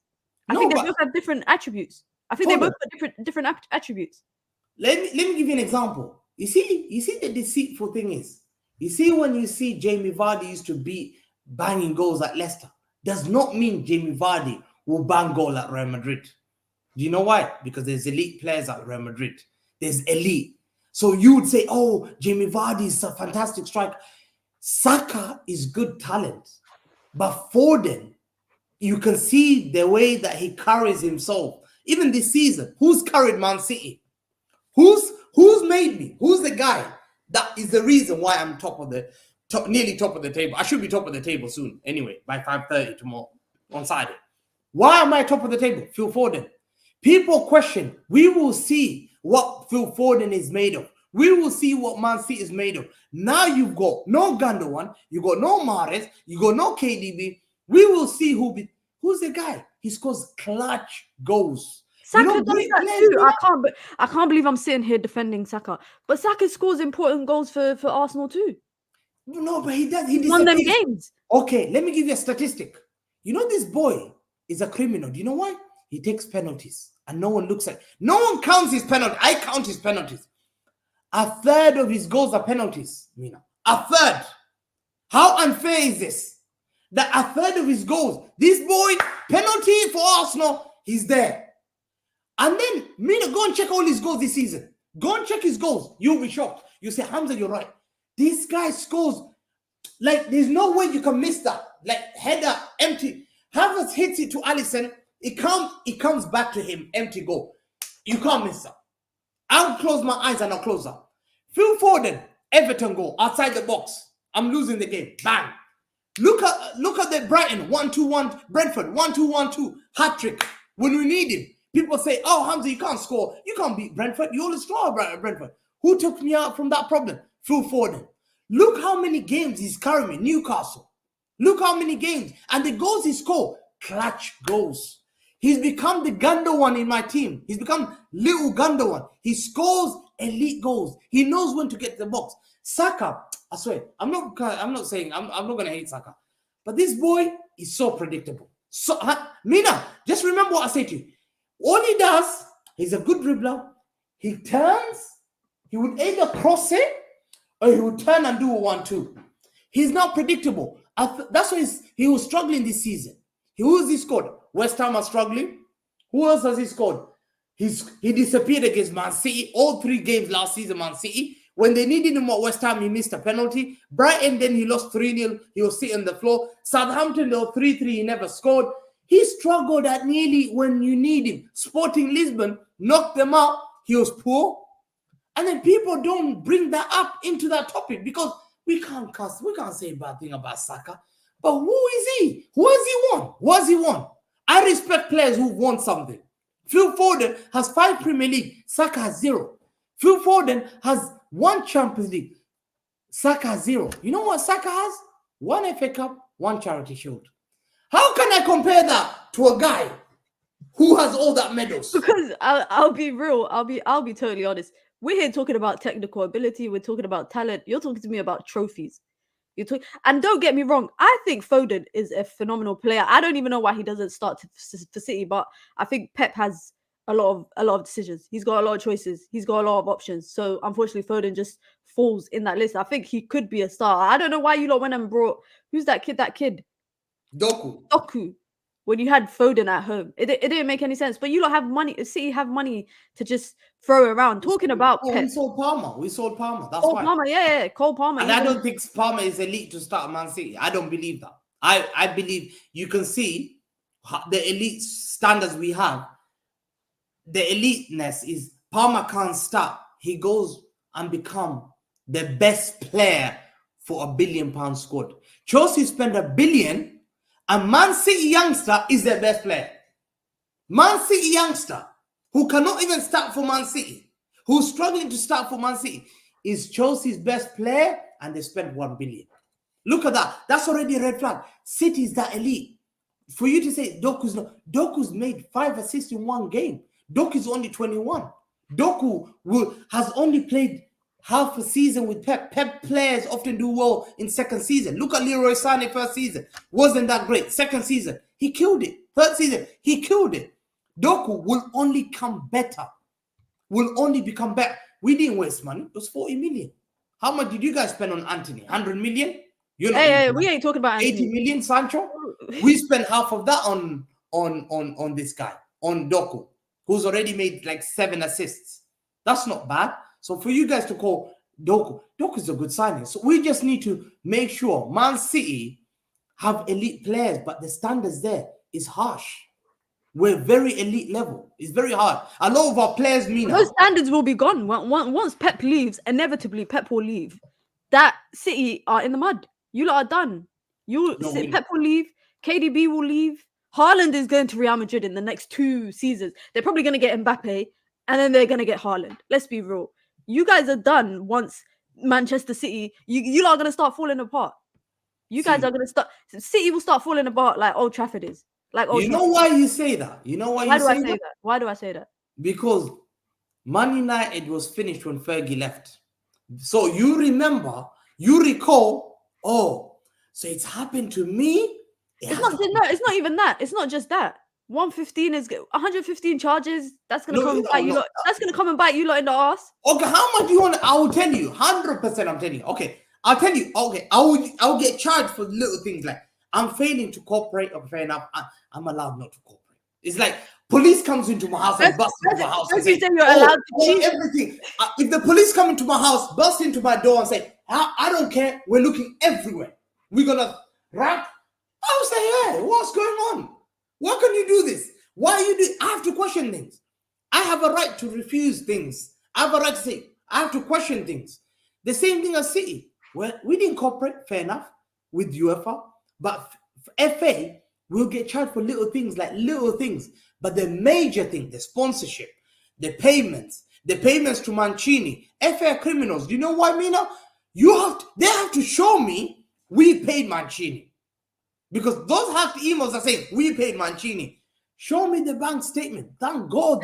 Speaker 1: I think they both have different attributes. I think they both have different attributes.
Speaker 2: Let me give you an example. You see the deceitful thing is, you see when you see Jamie Vardy used to be banging goals at Leicester, does not mean Jamie Vardy will bang goal at Real Madrid. Do you know why? Because there's elite players at Real Madrid. There's elite. So you would say, oh, Jamie Vardy is a fantastic striker. Saka is good talent. But Foden, you can see the way that he carries himself. Even this season, who's carried Man City? Who's made me? Who's the guy? That is the reason why I'm nearly top of the table. I should be top of the table soon. Anyway, by 5:30 tomorrow on Saturday. Why am I top of the table? Phil Foden. People question. We will see what Phil Foden is made of. We will see what Man City is made of. Now you've got no Gundogan, you got no Mahrez, you got no KDB. We will see who's the guy. He scores clutch goals.
Speaker 1: Saka
Speaker 2: You know,
Speaker 1: does
Speaker 2: great
Speaker 1: that
Speaker 2: players
Speaker 1: too.
Speaker 2: do that.
Speaker 1: I can't believe I'm sitting here defending Saka, but Saka scores important goals for Arsenal too.
Speaker 2: No, but he does. He
Speaker 1: He won them
Speaker 2: disappears.
Speaker 1: games.
Speaker 2: Okay, let me give you a statistic. You know, this boy is a criminal. Do you know why? He takes penalties and no one looks at. No one counts his penalty. I count his penalties. A third of his goals are penalties, Mina. A third. How unfair is this? That a third of his goals, this boy, penalty for Arsenal, he's there. And then, Mina, go and check all his goals this season. Go and check his goals. You'll be shocked. You say, Hamza, you're right. This guy scores like there's no way you can miss that. Like header, empty. Havertz hits it to Alisson. It comes back to him, empty goal. You can't miss that. I'll close my eyes and I'll close up. Phil Foden, Everton goal outside the box. I'm losing the game. Bang. Look at the Brighton 1-2-1, Brentford 1-2-1-2 hat trick. When we need him, people say, "Oh, Hamza, you can't score. You can't beat Brentford. You always score Brentford." Who took me out from that problem? Phil Foden. Look how many games he's carrying me. Newcastle. Look how many games. And the goals he scored, clutch goals. He's become the Gundogan in my team. He's become little Gundogan. He scores elite goals. He knows when to get to the box. Saka, I swear, I'm not going to hate Saka. But this boy is so predictable. So, Mina, just remember what I say to you. All he does, he's a good dribbler. He turns, he would either cross it or he would turn and do a 1-2. He's not predictable. That's why he was struggling this season. Who has he scored? West Ham are struggling. Who else has he scored? He disappeared against Man City. All 3 games last season, Man City. When they needed him at West Ham, he missed a penalty. Brighton, then he lost 3-0. He was sitting on the floor. Southampton, though, 3-3. He never scored. He struggled at nearly when you need him. Sporting Lisbon knocked them out. He was poor. And then people don't bring that up into that topic because we can't say a bad thing about Saka. But who is he? Who has he won? What has he won? I respect players who won something. Phil Foden has 5 Premier League. Saka has 0. Phil Foden has 1 Champions League. Saka has 0. You know what Saka has? 1 FA Cup, 1 Charity Shield. How can I compare that to a guy who has all that medals?
Speaker 1: Because I'll be real. I'll be totally honest. We're here talking about technical ability. We're talking about talent. You're talking to me about trophies. And don't get me wrong. I think Foden is a phenomenal player. I don't even know why he doesn't start for City, but I think Pep has a lot of decisions. He's got a lot of choices. He's got a lot of options. So unfortunately, Foden just falls in that list. I think he could be a star. I don't know why you lot went and brought who's that kid? Doku. When you had Foden at home, it didn't make any sense. But you lot have money. City have money to just throw around. Talking about Pep.
Speaker 2: We sold Palmer. That's
Speaker 1: Cole
Speaker 2: why.
Speaker 1: Palmer, yeah, Cole Palmer.
Speaker 2: And I don't think Palmer is elite to start Man City. I don't believe that. I believe you can see the elite standards we have. The eliteness is Palmer can't start. He goes and become the best player for £1 billion squad. Chelsea spent £1 billion. And Man City youngster is their best player. Man City youngster, who cannot even start for Man City, who's struggling to start for Man City, is Chelsea's best player, and they spent £1 billion. Look at that. That's already a red flag. City is that elite. For you to say Doku's made 5 assists in 1 game. Doku's only 21. Doku has only played half a season with Pep. Pep players often do well in second season. Look at Leroy Sané first season. Wasn't that great. Second season, he killed it. Third season, he killed it. Doku will only come better. Will only become better. We didn't waste money. It was 40 million. How much did you guys spend on Anthony? 100 million?
Speaker 1: Hey, we ain't talking about Anthony.
Speaker 2: 80 million, Sancho? We spent half of that on this guy, on Doku, who's already made like 7 assists. That's not bad. So for you guys to call Doku's a good signing. So we just need to make sure Man City have elite players, but the standards there is harsh. We're very elite level. It's very hard. A lot of our players mean
Speaker 1: those standards will be gone. Once Pep leaves, inevitably Pep will leave. That City are in the mud. You lot are done. Pep will leave. KDB will leave. Haaland is going to Real Madrid in the next 2 seasons. They're probably going to get Mbappe, and then they're going to get Haaland. Let's be real. You guys are done once Manchester City. You lot are going to start falling apart. You guys are going to start. City will start falling apart like Old Trafford is. Like,
Speaker 2: You know why you say that? You know why
Speaker 1: why
Speaker 2: you
Speaker 1: do I
Speaker 2: say
Speaker 1: say
Speaker 2: that?
Speaker 1: that? Why do I say that?
Speaker 2: Because Man United was finished when Fergie left. So you recall, oh, so it's happened to me.
Speaker 1: It's not even that. It's not just that. 115 is 115 charges. That's gonna come and bite you lot. That's gonna come and bite you lot in the ass.
Speaker 2: Okay, how much do you want? I will tell you, 100%. I'm telling you. Okay, I'll tell you. Okay, I'll get charged for little things like I'm failing to cooperate. Okay, fair enough. I'm allowed not to cooperate. It's like police comes into my house and busts into my house and say,
Speaker 1: you're allowed to cheat.
Speaker 2: Everything. If the police come into my house, bust into my door and say, I don't care. We're looking everywhere. We're gonna right. I'll say, hey, what's going on? Why can you do this? Why you do? I have to question things. I have a right to refuse things. I have a right to say, I have to question things. The same thing as City. Well, we didn't cooperate, fair enough, with UEFA, but FA will get charged for little things, like little things. But the major thing, the sponsorship, the payments to Mancini, FA are criminals. Do you know why, Mina? They have to show me we paid Mancini. Because those half emails are saying we paid Mancini. Show me the bank statement. Thank God.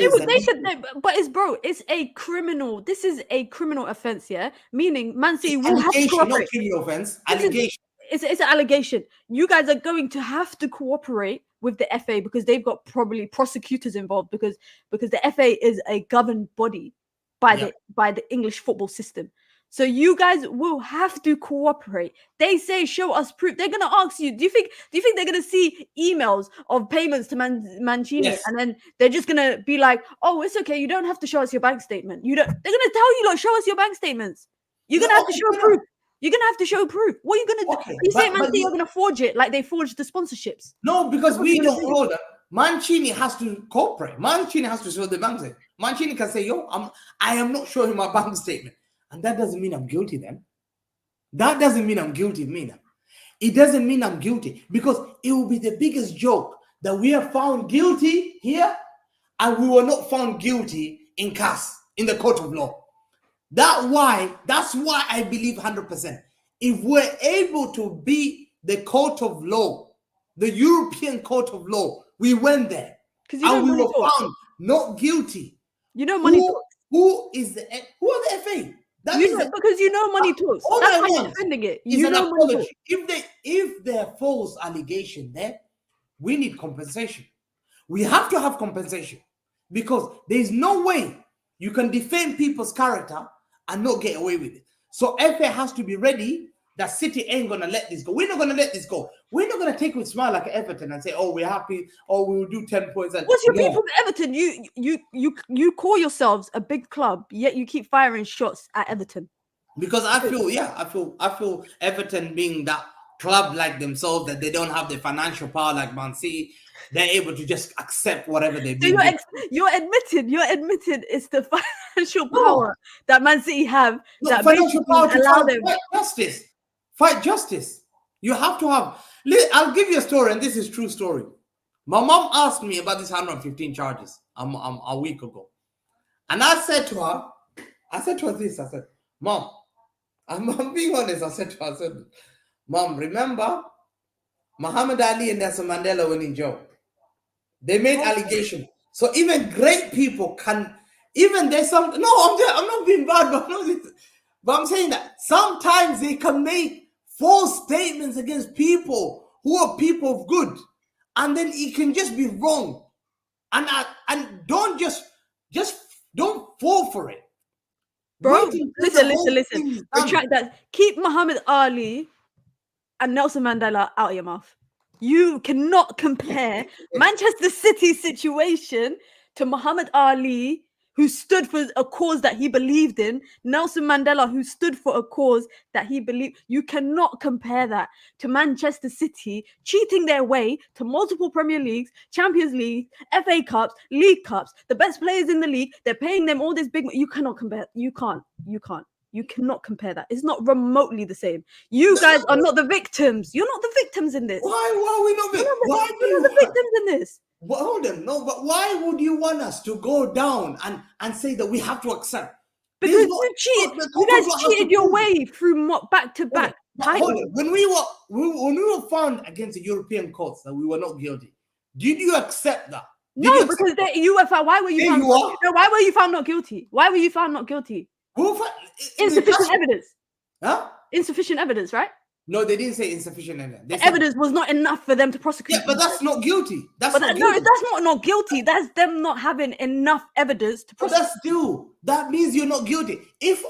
Speaker 1: But it's a criminal. This is a criminal offense, yeah. Meaning, Man City will have to cooperate.
Speaker 2: Not criminal offense. Allegation.
Speaker 1: It's an allegation. You guys are going to have to cooperate with the FA because they've got probably prosecutors involved because the FA is a governed body by the English football system. So you guys will have to cooperate. They say, show us proof. They're gonna ask you. Do you think they're gonna see emails of payments to Mancini, and then they're just gonna be like, "Oh, it's okay. You don't have to show us your bank statement. You don't." They're gonna tell you, "Look, show us your bank statements. You're gonna have to show proof. You're gonna have to show proof. What are you gonna do? You say Mancini are gonna forge it like they forged the sponsorships?
Speaker 2: No, because we don't hold it. Mancini has to cooperate. Mancini has to show the bank statement. Mancini can say, "Yo, I am not showing my bank statement." And that doesn't mean I'm guilty then. That doesn't mean I'm guilty, Mina. It doesn't mean I'm guilty because it will be the biggest joke that we are found guilty here and we were not found guilty in CAS, in the court of law. That's why I believe 100%. If we're able to beat the court of law, the European court of law, we went there and we were found not guilty.
Speaker 1: You know money talks.
Speaker 2: Who are the FA?
Speaker 1: Because you know money talks. That's why you're defending it. You know money talks.
Speaker 2: If there are false allegation there, we need compensation. We have to have compensation because there is no way you can defame people's character and not get away with it. So FA has to be ready that City ain't gonna let this go. We're not gonna let this go. We're not gonna take it with a smile like Everton and say, "Oh, we're happy. Oh, we will do 10 points." And
Speaker 1: what's your beef with Everton? You call yourselves a big club, yet you keep firing shots at Everton.
Speaker 2: Because I feel Everton being that club like themselves that they don't have the financial power like Man City, they're able to just accept whatever they do.
Speaker 1: So you're admitting it's the financial power that Man City have that
Speaker 2: financial power to
Speaker 1: allow them
Speaker 2: fight justice. You have to have. I'll give you a story, and this is true story. My mom asked me about this 115 charges a week ago, and I said to her this. I said, "Mom, I'm being honest." I said, "Mom, remember Muhammad Ali and Nelson Mandela were in jail. They made allegations. So even great people can. Even there's some. No, I'm not being bad, but I'm saying that sometimes they can make false statements against people who are people of good, and then it can just be wrong, and don't just don't fall for it,
Speaker 1: bro. Listen. Retract that. Keep Muhammad Ali and Nelson Mandela out of your mouth. You cannot compare Manchester City's situation to Muhammad Ali, who stood for a cause that he believed in, Nelson Mandela, who stood for a cause that he believed. You cannot compare that to Manchester City cheating their way to multiple Premier Leagues, Champions League, FA Cups, League Cups, the best players in the league. They're paying them all this big. You cannot compare. You can't. You cannot compare that. It's not remotely the same. You guys are not the victims. You're not the victims in this.
Speaker 2: Why are we not victims?
Speaker 1: You're not the victims in this.
Speaker 2: Well, hold on, no, but why would you want us to go down and say that we have to accept?
Speaker 1: Because you cheated. You guys cheated your way through back to back.
Speaker 2: Hold on. When we were found against the European courts that we were not guilty, Did you accept that?
Speaker 1: No, because UEFA. Why were you found? No, why were you found not guilty? Why were you found not guilty? Insufficient evidence.
Speaker 2: Huh?
Speaker 1: Insufficient evidence, right?
Speaker 2: No, they didn't say insufficient evidence.
Speaker 1: The evidence was not enough for them to prosecute.
Speaker 2: Yeah, but that's not guilty. That's
Speaker 1: not guilty. No, that's not guilty. That's them not having enough evidence to prosecute.
Speaker 2: But that means you're not guilty. If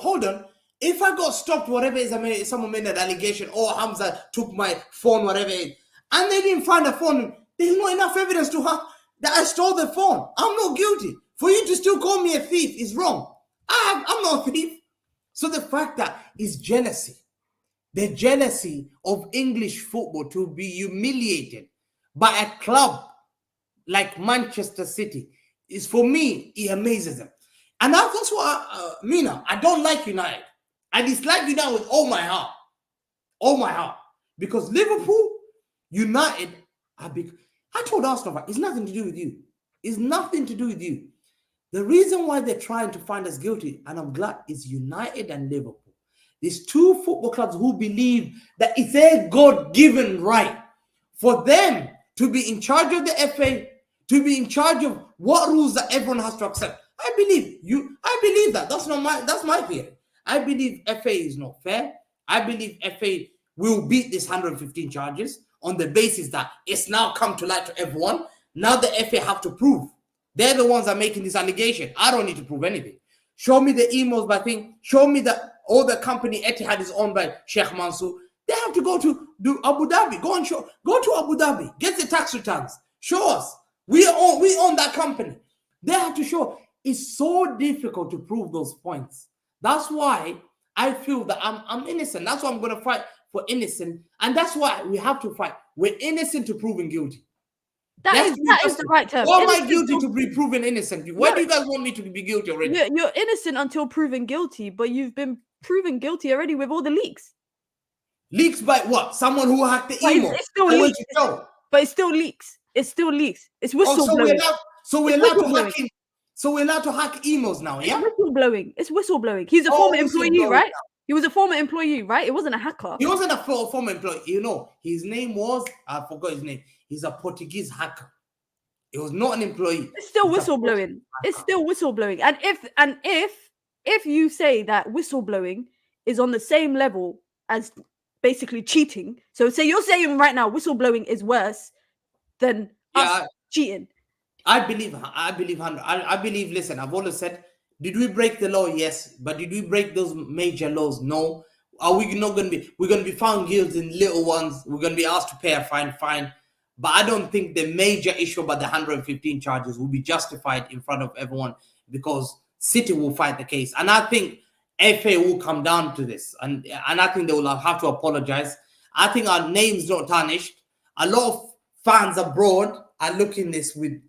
Speaker 2: I got stopped, whatever it is, someone made an allegation, or Hamza took my phone, whatever it is, and they didn't find the phone, there's not enough evidence to have that I stole the phone. I'm not guilty. For you to still call me a thief is wrong. I'm not a thief. So the fact that is jealousy. The jealousy of English football to be humiliated by a club like Manchester City is, for me, it amazes them. And that's what, Mina, I don't like United. I dislike United with all my heart. All my heart. Because Liverpool, United, are big. I told Arsenal, it's nothing to do with you. It's nothing to do with you. The reason why they're trying to find us guilty, and I'm glad, is United and Liverpool. These two football clubs who believe that it's their God-given right for them to be in charge of the FA, to be in charge of what rules that everyone has to accept. I believe that. That's my theory. I believe FA is not fair. I believe FA will beat this 115 charges on the basis that it's now come to light to everyone. Now the FA have to prove. They're the ones that are making this allegation. I don't need to prove anything. Show me the emails by thing. Show me that all the company Etihad is owned by Sheikh Mansour. They have to go to Abu Dhabi. Go to Abu Dhabi. Get the tax returns. Show us. We own that company. They have to show. It's so difficult to prove those points. That's why I feel that I'm innocent. That's why I'm going to fight for innocent. And that's why we have to fight. We're innocent to proving guilty.
Speaker 1: That is the right term.
Speaker 2: Or am I guilty to be proven innocent? Why do you guys want me to be guilty already?
Speaker 1: You're innocent until proven guilty, but you've been proven guilty already with all the leaks.
Speaker 2: Leaks by what? Someone who hacked the email.
Speaker 1: It's still leaks. But it still leaks. It still leaks. It's whistleblowing.
Speaker 2: So we're allowed to hack emails now, yeah?
Speaker 1: It's whistleblowing. He's a former employee, right? He was a former employee, right? It wasn't a hacker.
Speaker 2: He wasn't a former employee. You know, his name was, I forgot his name. He's a Portuguese hacker. It was not an employee.
Speaker 1: It's still whistleblowing. It's still whistleblowing. And if you say that whistleblowing is on the same level as basically cheating, so say you're saying right now whistleblowing is worse than us cheating.
Speaker 2: I believe. Listen, I've always said, did we break the law? Yes, but did we break those major laws? No. Are we not going to be? We're going to be found guilty in little ones. We're going to be asked to pay a fine. But I don't think the major issue about the 115 charges will be justified in front of everyone, because City will fight the case. And I think FA will come down to this. And I think they will have to apologize. I think our name's not tarnished. A lot of fans abroad are looking this with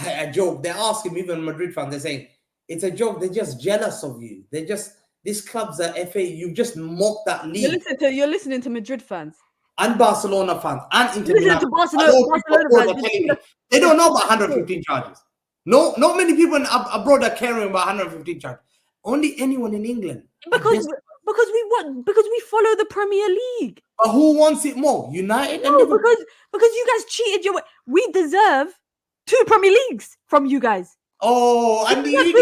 Speaker 2: a joke. They're asking, even Madrid fans, they're saying, it's a joke. They're just jealous of you. These clubs are FA. You just mock that league.
Speaker 1: You're listening to Madrid fans.
Speaker 2: And Barcelona fans and Inter
Speaker 1: Milan. Barcelona fans.
Speaker 2: They don't know about 115 charges. No, not many people abroad are caring about 115 charges. Only anyone in England.
Speaker 1: Because we follow the Premier League.
Speaker 2: But who wants it more? United and
Speaker 1: Liverpool? Because you guys cheated your way. We deserve 2 Premier Leagues from you guys.
Speaker 2: Oh, and you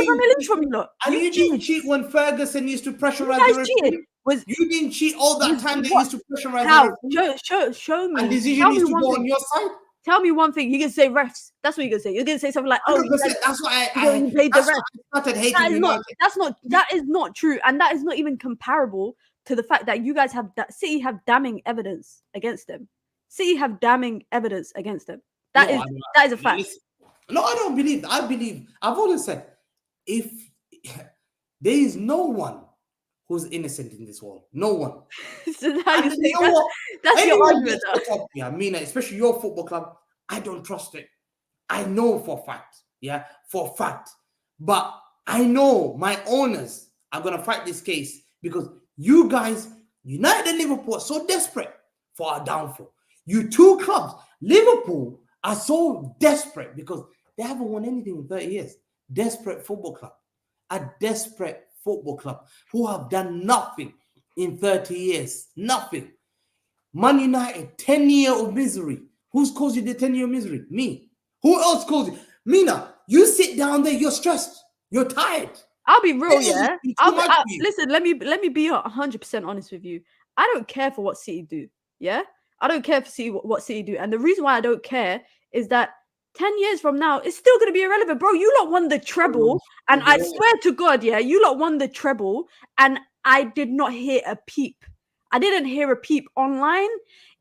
Speaker 1: didn't
Speaker 2: cheat when Ferguson used to pressurize the referee. You didn't cheat all that time they used to pressurize the referee. Show me. And decision used to go on your side.
Speaker 1: Tell me one thing. You can say refs. That's what you're gonna say. You're gonna say something like, "Oh,
Speaker 2: that's why I paid the refs." I started hating United.
Speaker 1: That is not true, and that is not even comparable to the fact that you guys have City have damning evidence against them. City have damning evidence against them. That is a fact.
Speaker 2: No, I don't believe that. I've always said, if there is no one who's innocent in this world, no one.
Speaker 1: So that's your argument.
Speaker 2: I mean, especially your football club, I don't trust it. I know for a fact. But I know my owners are going to fight this case, because you guys, United and Liverpool, are so desperate for our downfall. You two clubs, Liverpool, are so desperate because they haven't won anything in 30 years. Desperate football club. A desperate football club who have done nothing in 30 years. Nothing. Man United, 10 years of misery, Who's caused you the 10-year misery? Me. Who else caused you? Mina, you sit down there, you're stressed. You're tired.
Speaker 1: I'll be real, yeah.
Speaker 2: You.
Speaker 1: Listen, let me be 100% honest with you. I don't care for what City do. Yeah, I don't care for what City do, and the reason why I don't care is that 10 years from now, it's still gonna be irrelevant, bro. You lot won the treble, and I swear to God, yeah, you lot won the treble, and I did not hear a peep. I didn't hear a peep online,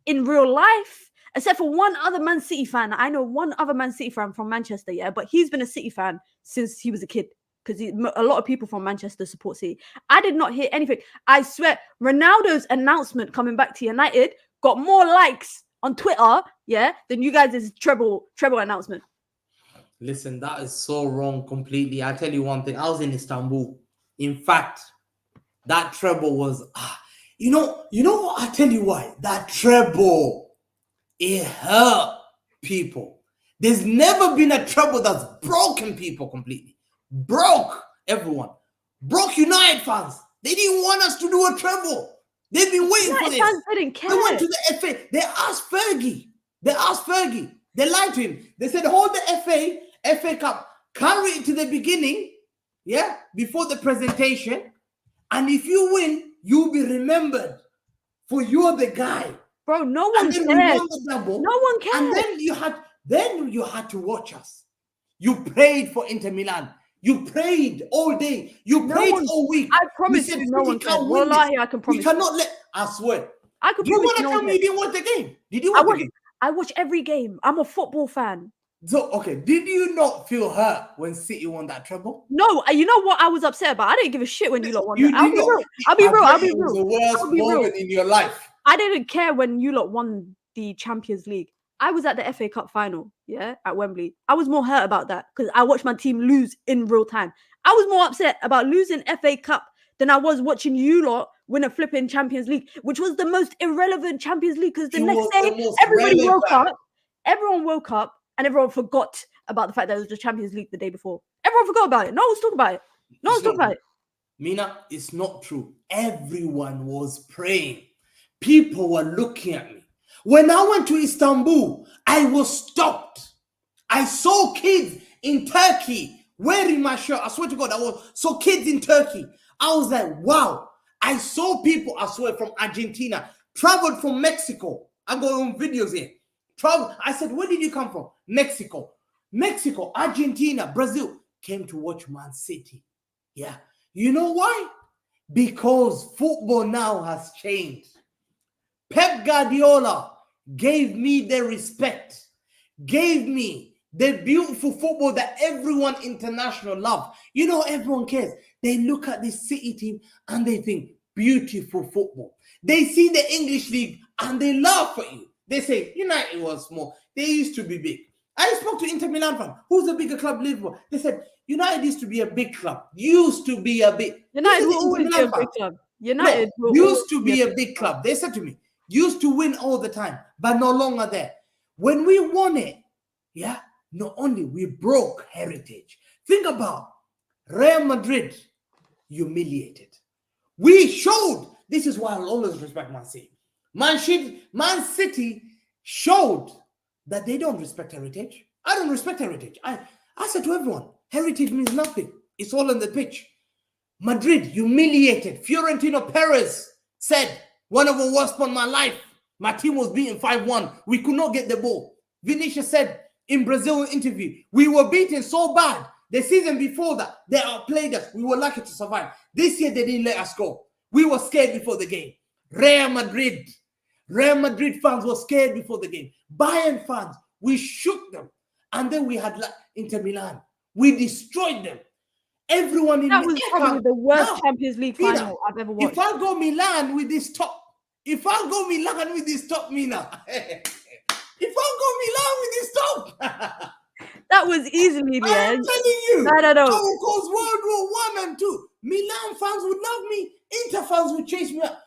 Speaker 1: in real life, except for one other Man City fan. I know one other Man City fan from Manchester, yeah, but he's been a City fan since he was a kid. Because a lot of people from Manchester support City. I did not hear anything. I swear, Ronaldo's announcement coming back to United got more likes on Twitter, yeah, than you guys' treble announcement.
Speaker 2: Listen, that is so wrong completely. I tell you one thing. I was in Istanbul. In fact, that treble was, you know what? I tell you why. That treble, it hurt people. There's never been a treble that's broken people completely. Broke everyone. Broke United fans. They didn't want us to do a treble. They've been waiting for this.
Speaker 1: Fans didn't care.
Speaker 2: They went to the FA. They asked Fergie. They lied to him. They said, hold the FA Cup. Carry it to the beginning, yeah, before the presentation. And if you win, you'll be remembered for you're the guy.
Speaker 1: Bro, no one cares. No one cares.
Speaker 2: And then you had to watch us. You prayed for Inter Milan. You prayed all day. You prayed all week.
Speaker 1: I promise you, no one can. Wallahi, I can promise.
Speaker 2: We cannot let. I swear.
Speaker 1: I can promise.
Speaker 2: Do you want to tell me you didn't watch the game? Did you watch the game?
Speaker 1: I watch every game. I'm a football fan.
Speaker 2: So okay, did you not feel hurt when City won that treble?
Speaker 1: No, you know what I was upset about? I didn't give a shit when you lot won. I'll be real.
Speaker 2: It was the worst moment in your life.
Speaker 1: I didn't care when you lot won the Champions League. I was at the FA Cup final, yeah, at Wembley. I was more hurt about that because I watched my team lose in real time. I was more upset about losing FA Cup than I was watching you lot win a flipping Champions League, which was the most irrelevant Champions League because the next day everybody woke up. Everyone woke up and everyone forgot about the fact that it was the Champions League the day before. Everyone forgot about it. No one's talking about it. No one's talking about it.
Speaker 2: Mina, it's not true. Everyone was praying. People were looking at me. When I went to Istanbul, I was stopped. I saw kids in Turkey wearing my shirt. I swear to God, saw kids in Turkey. I was like, wow. I saw people, I swear, from Argentina, traveled from Mexico. I got on videos here. Travel. I said, where did you come from? Mexico, Argentina, Brazil. Came to watch Man City. Yeah. You know why? Because football now has changed. Pep Guardiola gave me the respect, gave me the beautiful football that everyone international love. You know, everyone cares. They look at this City team and they think, beautiful football. They see the English league and they laugh at you. They say, United was small. They used to be big. I spoke to Inter Milan fan. Who's the bigger club, Liverpool? They said, United used to be a big club. Used to be a big.
Speaker 1: United will always be a big club. United
Speaker 2: used to be a big club. They said to me, used to win all the time, but no longer there. When we won it, yeah, not only we broke heritage. Think about Real Madrid humiliated. We showed, this is why I'll always respect Man City. Man City showed that they don't respect heritage. I don't respect heritage. I said to everyone, heritage means nothing. It's all on the pitch. Madrid humiliated. Fiorentino Perez said, one of the worst of my life. My team was beaten 5-1. We could not get the ball. Vinicius said in Brazil interview, we were beaten so bad. The season before that, they outplayed us. We were lucky to survive. This year, they didn't let us go. We were scared before the game. Real Madrid fans were scared before the game. Bayern fans, we shook them. And then we had Inter Milan. We destroyed them. Everyone in
Speaker 1: that was probably the worst Champions League final I've ever watched.
Speaker 2: If I go Milan with this top, Mina, if I go Milan with this top,
Speaker 1: that was easily the end.
Speaker 2: I'm telling you,
Speaker 1: no.
Speaker 2: I will cause World War I and II. Milan fans would love me. Inter fans would chase me up.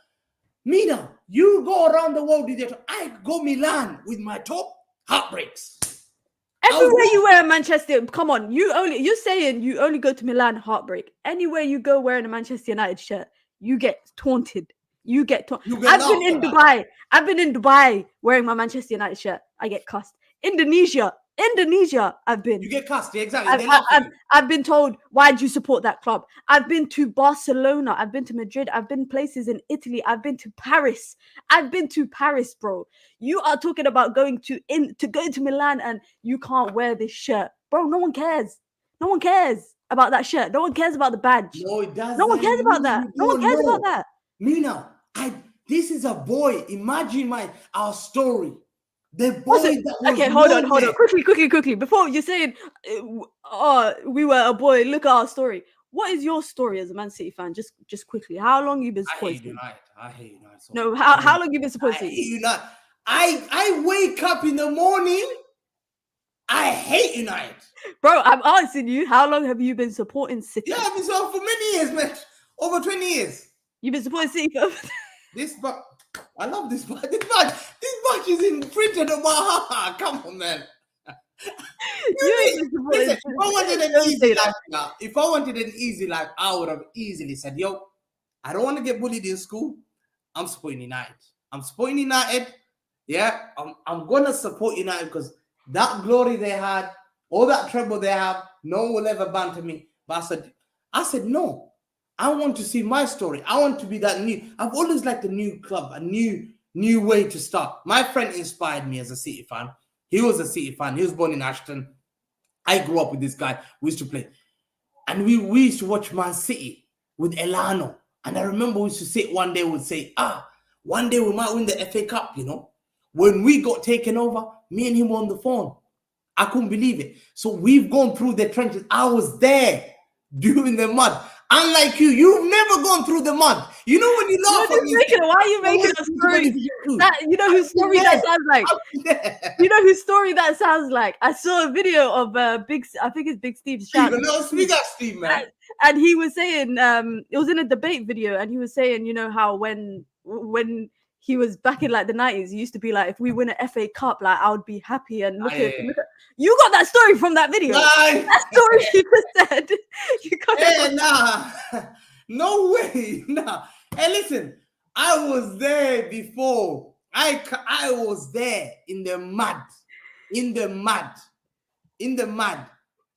Speaker 2: Mina, you go around the world with your top. I go Milan with my top. Heartbreaks.
Speaker 1: Everywhere you wear a Manchester, come on, you're saying you only go to Milan, heartbreak. Anywhere you go wearing a Manchester United shirt, you get taunted. You get to.
Speaker 2: You get
Speaker 1: I've been in Dubai. I've been in Dubai wearing my Manchester United shirt. I get cussed. Indonesia. I've been.
Speaker 2: You get cussed. Yeah, exactly.
Speaker 1: I've been told, why'd you support that club? I've been to Barcelona. I've been to Madrid. I've been places in Italy. I've been to Paris. Bro. You are talking about going to Milan and you can't wear this shirt. Bro, no one cares. No one cares about that shirt. No one cares about the badge.
Speaker 2: No, it doesn't.
Speaker 1: No one cares about that. No one cares about that.
Speaker 2: Mina, this is a boy. Imagine our story. The boy that was
Speaker 1: okay, hold on. Quickly. Before you're saying, we were a boy. Look at our story. What is your story as a Man City fan? Just quickly. How long you been supporting?
Speaker 2: I hate United. So
Speaker 1: no, how long you been supporting?
Speaker 2: I hate United. I wake up in the morning. I hate United.
Speaker 1: Bro, I'm asking you, how long have you been supporting City?
Speaker 2: Yeah, I've been supporting for many years, man. Over 20 years.
Speaker 1: You've been supporting City for
Speaker 2: I love this badge. This badge is imprinted on my heart. Come on, man. Listen, if I wanted an easy life, I would have easily said, yo, I don't want to get bullied in school. I'm supporting United. Yeah, I'm going to support United because that glory they had, all that treble they have, no one will ever banter me. But I said, no. I want to see my story. I want to be that new. I've always liked a new club, a new way to start. My friend inspired me as a City fan. He was a City fan. He was born in Ashton. I grew up with this guy. We used to play. And we used to watch Man City with Elano. And I remember we used to sit one day, we'd say, one day we might win the FA Cup, you know. When we got taken over, me and him were on the phone. I couldn't believe it. So we've gone through the trenches. I was there during the mud. Unlike you've never gone through the mud. You know when you laugh at me.
Speaker 1: Why are you making a story? You know whose story that sounds like? You know whose story that sounds like? I saw a video of I think it's Big Steve's channel.
Speaker 2: Speak up, Steve, man.
Speaker 1: And he was saying, it was in a debate video, and he was saying, you know how when he was back in like the 90s, he used to be like, if we win an FA Cup, like I would be happy. And look at you got that story from that video. That story you just said. You got
Speaker 2: no way. Nah. Hey, listen, I was there before. I was there in the mud,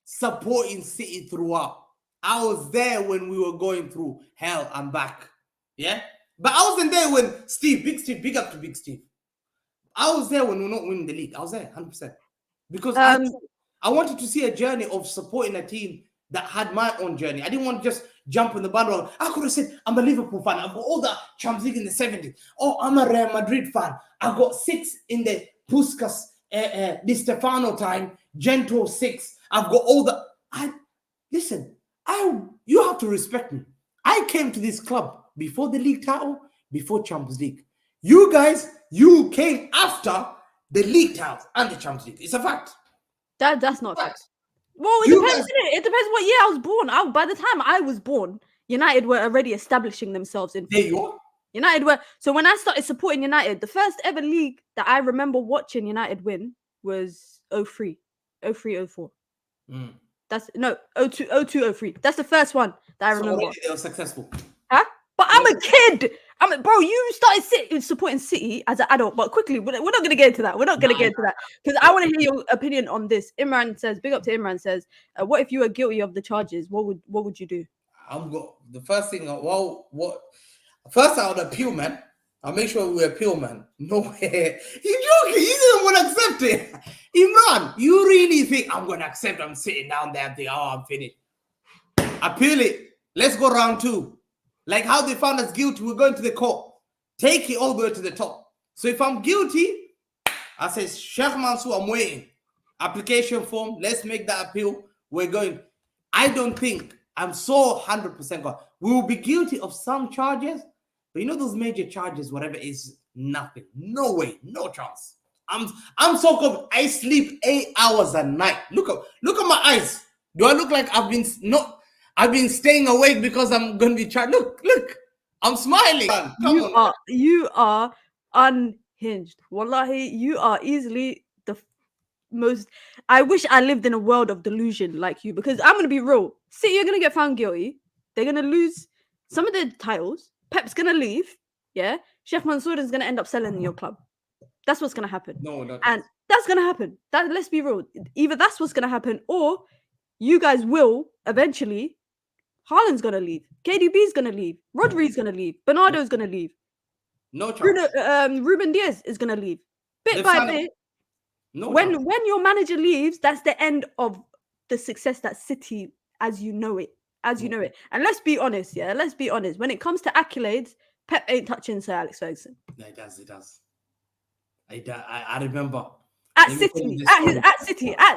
Speaker 2: supporting City throughout. I was there when we were going through hell and back. Yeah. But I wasn't there when Big Steve, big up to Big Steve. I was there when we were not winning the league. I was there 100%. Because I wanted to see a journey of supporting a team that had my own journey. I didn't want to just jump on the bandwagon. I could have said, I'm a Liverpool fan. I've got all the Champions League in the 70s. Oh, I'm a Real Madrid fan. I've got 6 in the Puskas, Di Stefano time, Gento 6. I've got all the... You have to respect me. I came to this club before the league title, before Champions League. You guys, you came after the league titles and the Champions League. It's a fact.
Speaker 1: That's not fact. Well, it depends. It depends what year I was born. By the time I was born, United were already establishing themselves in.
Speaker 2: There you are.
Speaker 1: United were. So when I started supporting United, the first ever league that I remember watching United win was 03, 04. That's 02, 03. That's the first one that I remember.
Speaker 2: So they were successful.
Speaker 1: Huh? But I'm a kid. Bro, you started supporting City as an adult, but quickly, we're not going to get into that. We're not going to get into that because I want to hear your opinion on this. Imran says, big up to Imran says, what if you were guilty of the charges? What would you do?
Speaker 2: The first thing, first I would appeal, man. I'll make sure we appeal, man. No way. You're joking. You didn't want to accept it. Imran, you really think I'm going to accept? I'm sitting down there and think, I'm finished. Appeal it. Let's go round 2. Like how they found us guilty, we're going to the court. Take it all the way to the top. So if I'm guilty, I say, Sheikh Mansour, I'm waiting. Application form, let's make that appeal. We're going. I don't think, I'm so 100% gone. We will be guilty of some charges, but you know those major charges, whatever it is, nothing. No way, no chance. I'm so confident. I sleep 8 hours a night. Look at my eyes. Do I look like I've been staying awake because I'm going to be charged? Look, I'm smiling.
Speaker 1: You are unhinged. Wallahi, you are easily the most... I wish I lived in a world of delusion like you, because I'm going to be real. City are going to get found guilty. They're going to lose some of their titles. Pep's going to leave. yeah, Sheikh Mansour is going to end up selling your club. That's what's going to happen.
Speaker 2: No, no.
Speaker 1: And that's going to happen. Let's be real. Either that's what's going to happen, or you guys will eventually. Haaland's going to leave. KDB's going to leave. Rodri's going to leave. Bernardo's going to leave.
Speaker 2: No chance.
Speaker 1: Ruben Diaz is going to leave. Bit
Speaker 2: They've
Speaker 1: by
Speaker 2: signed-
Speaker 1: bit.
Speaker 2: No
Speaker 1: when
Speaker 2: chance.
Speaker 1: your manager leaves, that's the end of the success that City as you know it. As you know it. And let's be honest, yeah. Let's be honest. When it comes to accolades, Pep ain't touching Sir Alex Ferguson.
Speaker 2: Yeah, it does. It does. I remember.
Speaker 1: At City.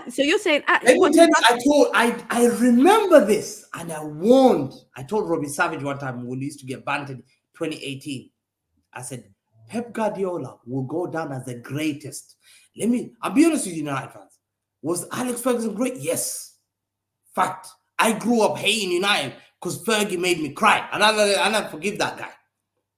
Speaker 1: So you're saying at
Speaker 2: Let me tell you, I remember this, and I told Robbie Savage one time when we used to get banned in 2018. I said, Pep Guardiola will go down as the greatest. I'll be honest with you, United fans. Was Alex Ferguson great? Yes. Fact. I grew up hating United because Fergie made me cry. And I never forgive that guy.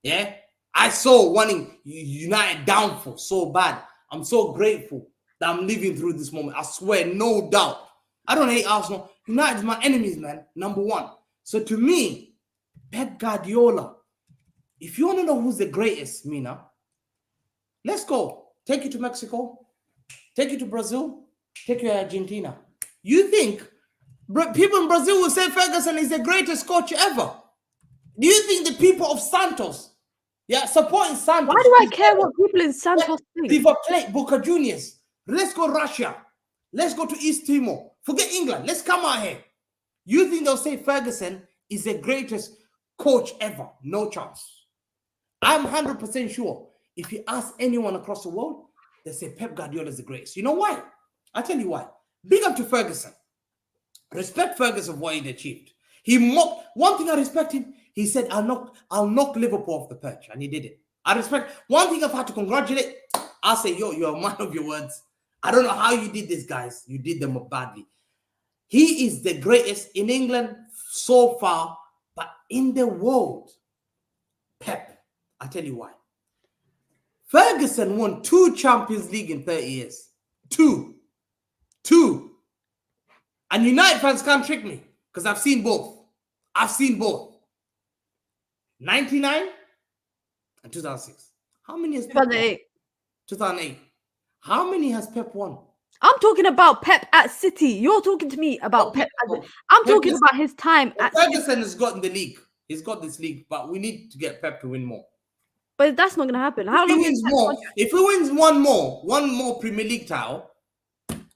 Speaker 2: Yeah? I saw wanting United downfall so bad. I'm so grateful that I'm living through this moment. I swear, no doubt. I don't hate Arsenal. United is my enemies, man. Number one. So to me, Pep Guardiola, if you want to know who's the greatest, Mina, let's go. Take you to Mexico. Take you to Brazil. Take you to Argentina. You think people in Brazil will say Ferguson is the greatest coach ever? Do you think the people of Santos, supporting Santos?
Speaker 1: Why do I care what people in Santos think?
Speaker 2: River Plate, Boca Juniors. Let's go Russia. Let's go to East Timor. Forget England. Let's come out here. You think they'll say Ferguson is the greatest coach ever? No chance. I'm 100% sure if you ask anyone across the world, they say Pep Guardiola is the greatest. You know why? I'll tell you why. Big up to Ferguson. Respect Ferguson for what he achieved. He mocked. One thing I respect him, he said, I'll knock Liverpool off the perch. And he did it. I respect. One thing I've had to congratulate, I'll say, you're a man of your words. I don't know how you did this, guys. You did them badly. He is the greatest in England so far, but in the world, Pep. I'll tell you why. Ferguson won 2 Champions League in 30 years. 2. And United fans can't trick me because I've seen both. 99 and 2006. How many has Pep won? 2008. How many has Pep won?
Speaker 1: I'm talking about Pep at City. You're talking to me about Pep. I'm talking about his time at
Speaker 2: Ferguson
Speaker 1: City.
Speaker 2: has gotten the league. He's got this league, but we need to get Pep to win more.
Speaker 1: But that's not going to happen.
Speaker 2: If he wins one more Premier League title,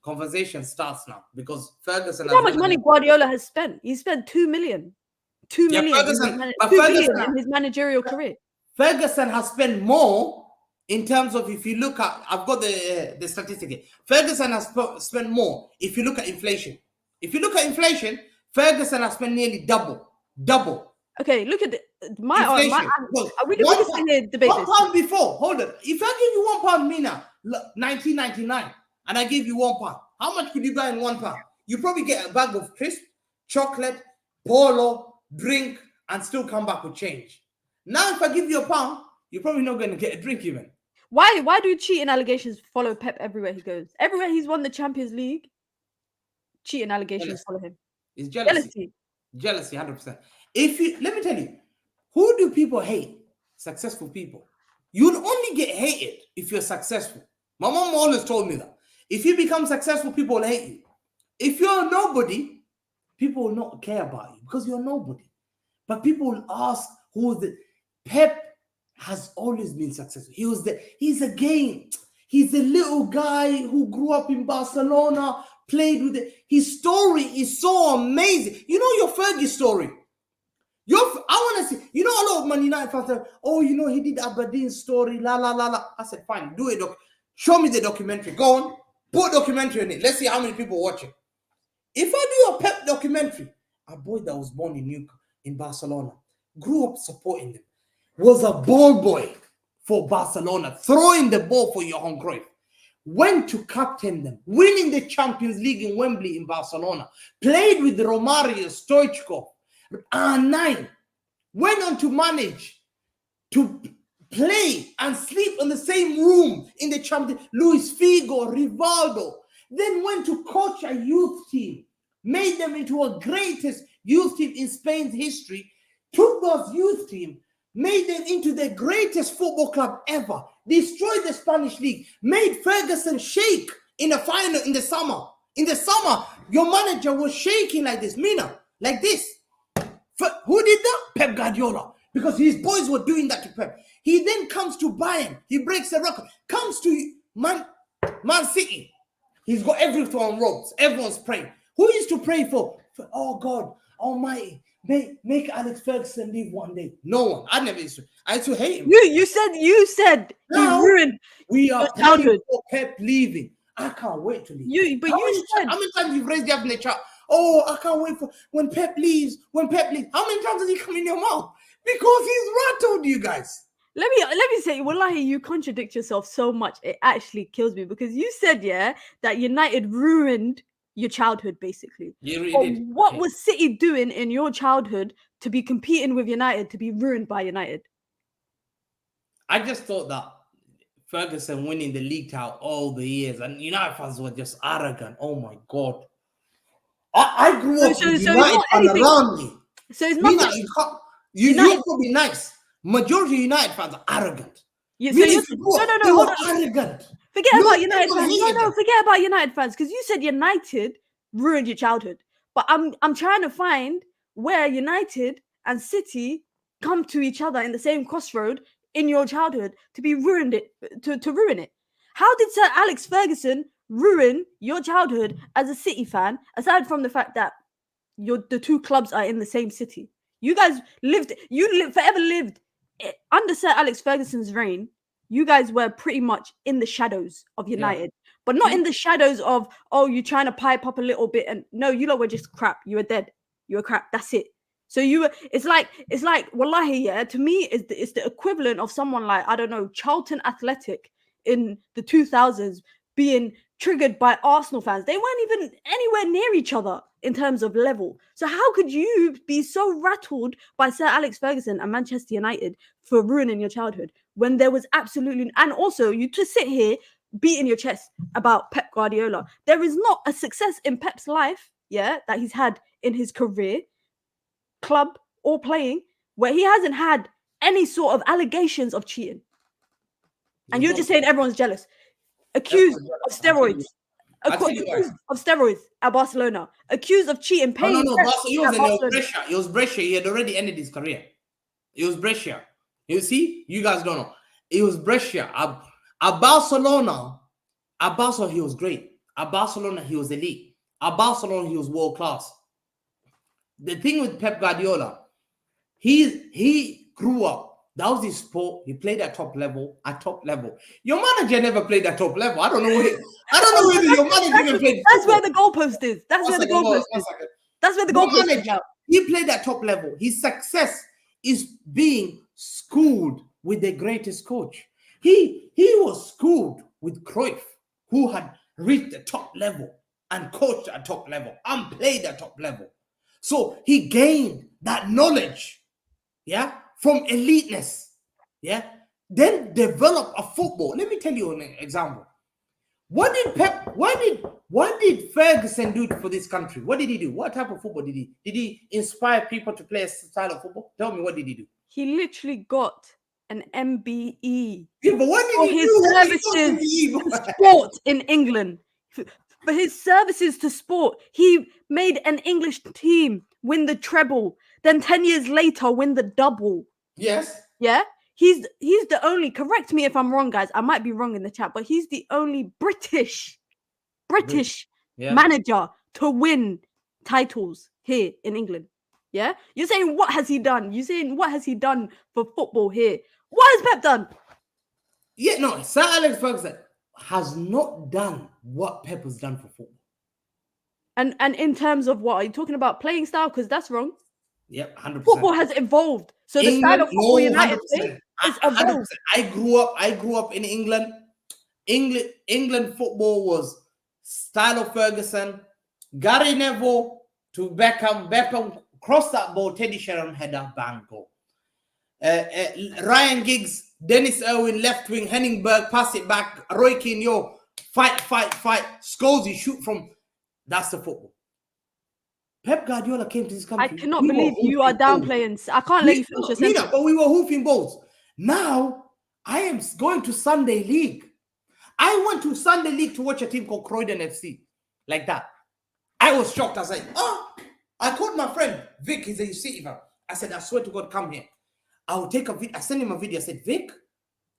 Speaker 2: conversation starts now because Ferguson.
Speaker 1: How much money Guardiola has spent? He spent 2 million. 2 million in his managerial career.
Speaker 2: Ferguson has spent more in terms of, if you look at, I've got the statistic here. Ferguson has spent more if you look at inflation. Ferguson has spent nearly double.
Speaker 1: Okay, look at we can still debate this.
Speaker 2: £1 before. Hold on. If I give you £1, Mina, 1999, and I give you £1, how much could you buy in £1? You probably get a bag of crisp, chocolate, polo, drink, and still come back with change. Now, if I give you £1, you're probably not going to get a drink even.
Speaker 1: Why do cheating allegations follow Pep everywhere he goes? Everywhere he's won the Champions League, cheating allegations follow him.
Speaker 2: It's jealousy. Jealousy, 100%. Let me tell you, who do people hate? Successful people. You'll only get hated if you're successful. My mom always told me that. If you become successful, people will hate you. If you're a nobody, people will not care about you because you're nobody. But people will ask who is the Pep has always been successful. He's a little guy who grew up in Barcelona, played with it. His story is so amazing. You know your Fergie story. I want to see, a lot of Man United fans say, he did Aberdeen's story, la la la la. I said, fine, do it. Show me the documentary. Go on, put a documentary in it. Let's see how many people watch it. If I do a Pep documentary, a boy that was born in Barcelona, grew up supporting them, was a ball boy for Barcelona, throwing the ball for Johan Cruyff, went to captain them, winning the Champions League in Wembley in Barcelona, played with Romario, Stoichkov, R9, went on to manage to play and sleep in the same room in the Champions League, Luis Figo, Rivaldo, then went to coach a youth team, made them into a greatest youth team in Spain's history, took those youth team made them into the greatest football club ever, destroyed the Spanish league, made Ferguson shake in the final in the summer. In the summer, your manager was shaking like this, Mina, like this. Who did that? Pep Guardiola. Because his boys were doing that to Pep. He then comes to Bayern. He breaks the record. Comes to Man City. He's got everything on ropes. Everyone's praying. Who used to pray for oh God Almighty, make Alex Ferguson leave one day? No one. I never used to. I used to hate him.
Speaker 1: You said
Speaker 2: Now,
Speaker 1: he ruined.
Speaker 2: We are
Speaker 1: childhood
Speaker 2: for Pep leaving. I can't wait to leave.
Speaker 1: But
Speaker 2: how many times you've raised up in the chat? Oh, I can't wait for when Pep leaves. When Pep leaves, how many times does he come in your mouth? Because he's rattled you guys.
Speaker 1: Let me say, wallahi, you contradict yourself so much. It actually kills me because you said, yeah, that United ruined your childhood, basically.
Speaker 2: You really did.
Speaker 1: What was City doing in your childhood to be competing with United, to be ruined by United?
Speaker 2: I just thought that Ferguson winning the league title all the years, and United fans were just arrogant. Oh my God. I grew up with United fans around me.
Speaker 1: So it's not
Speaker 2: you have to be nice. Majority of United fans are arrogant.
Speaker 1: Hold on.
Speaker 2: Arrogant.
Speaker 1: Forget about United fans. Forget about United fans, because you said United ruined your childhood. But I'm trying to find where United and City come to each other in the same crossroad in your childhood to be ruined it to ruin it. How did Sir Alex Ferguson ruin your childhood as a City fan, aside from the fact that the two clubs are in the same city? You guys forever lived under Sir Alex Ferguson's reign. You guys were pretty much in the shadows of United, but not in the shadows of, oh, you're trying to pipe up a little bit. And no, you lot were just crap. You were dead. You were crap. That's it. So it's like, wallahi, yeah, to me, it's the equivalent of someone like, I don't know, Charlton Athletic in the 2000s being triggered by Arsenal fans. They weren't even anywhere near each other in terms of level. So how could you be so rattled by Sir Alex Ferguson and Manchester United for ruining your childhood when there was absolutely... And also, you to sit here beating your chest about Pep Guardiola. There is not a success in Pep's life, that he's had in his career, club or playing, where he hasn't had any sort of allegations of cheating. And you're just saying everyone's jealous. Accused of steroids. Accused of steroids at Barcelona. Accused of cheating.
Speaker 2: No. He was Brescia. He had already ended his career. It was Brescia. You see? You guys don't know. It was Brescia. At Barcelona, he was great. At Barcelona, he was elite. At Barcelona, he was world class. The thing with Pep Guardiola, he grew up. That was his sport. He played at top level. Your manager never played at top level. I don't know whether your manager even played.
Speaker 1: That's where the goalpost is. That's where the goalpost is.
Speaker 2: He played at top level. His success is being schooled with the greatest coach. He was schooled with Cruyff, who had reached the top level and coached at top level and played at top level. So he gained that knowledge, from eliteness, then develop a football. Let me tell you an example. What did Ferguson do for this country? What did he do? What type of football did he? Did he inspire people to play a style of football? Tell me, what did he do?
Speaker 1: He literally got an MBE.
Speaker 2: Yeah, but what did
Speaker 1: for
Speaker 2: he
Speaker 1: his
Speaker 2: do?
Speaker 1: services to sport in England. For his services to sport, he made an English team win the treble. Then 10 years later, win the double.
Speaker 2: Yes.
Speaker 1: Yeah. He's the only, correct me if I'm wrong, guys. I might be wrong in the chat, but he's the only British manager to win titles here in England. Yeah. You're saying, what has he done? You're saying, what has he done for football here? What has Pep done?
Speaker 2: Yeah, no, Sir Alex Ferguson has not done what Pep has done for football.
Speaker 1: And in terms of what? Are you talking about playing style? Because that's wrong.
Speaker 2: Yep, 100%.
Speaker 1: Football has evolved. So the style of football United play is evolved.
Speaker 2: I grew up in England. England football was style of Ferguson. Gary Neville to Beckham. Beckham crossed that ball. Teddy Sheringham header, bang, goal. Ryan Giggs, Dennis Irwin, left wing, Henningberg, pass it back. Roy Keane, fight. Scholes, shoot from. That's the football. Pep Guardiola came to this
Speaker 1: I
Speaker 2: country.
Speaker 1: cannot
Speaker 2: we were
Speaker 1: believe you are
Speaker 2: hooping balls.
Speaker 1: downplaying. I can't let you finish your sentence.
Speaker 2: But we were hooping balls. Now I am going to Sunday League. I went to Sunday League to watch a team called Croydon FC. Like that. I was shocked. I was like, I called my friend Vic. He's a City fan. I said, I swear to God, come here. I will take a video. I sent him a video. I said, Vic,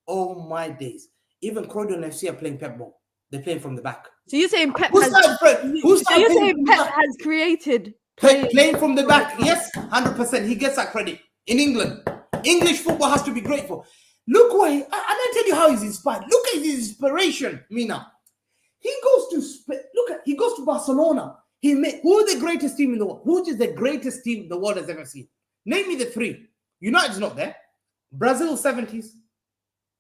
Speaker 2: oh my days. Even Croydon FC are playing Pep ball. They're playing from the back.
Speaker 1: So you're saying Pep
Speaker 2: Who's saying
Speaker 1: Pep has created
Speaker 2: playing from the back? Yes, 100%. He gets that credit. In England, English football has to be grateful. Look why, and I tell you how he's inspired. Look at his inspiration, Mina. He goes to Barcelona. Who are the greatest team in the world? Who is the greatest team the world has ever seen? Name me the three. United's not there. Brazil 70s.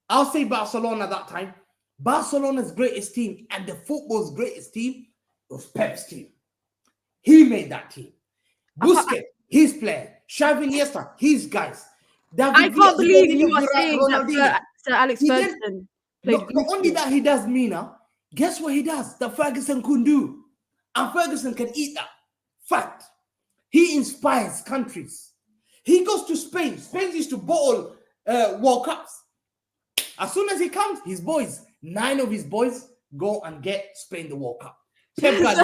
Speaker 2: I'll say Barcelona that time. Barcelona's greatest team and the football's greatest team was Pep's team. He made that team. Busquets, his player. Xavi Iniesta, his guys.
Speaker 1: I can't believe you are saying that Sir Alex Ferguson played.
Speaker 2: Not only that he does, Mina, guess what he does that Ferguson couldn't do? And Ferguson can eat that. Fact. He inspires countries. He goes to Spain. Spain used to bottle World Cups. As soon as he comes, his boys, 9 of his boys, go and get Spain the World Cup.
Speaker 1: Hold on.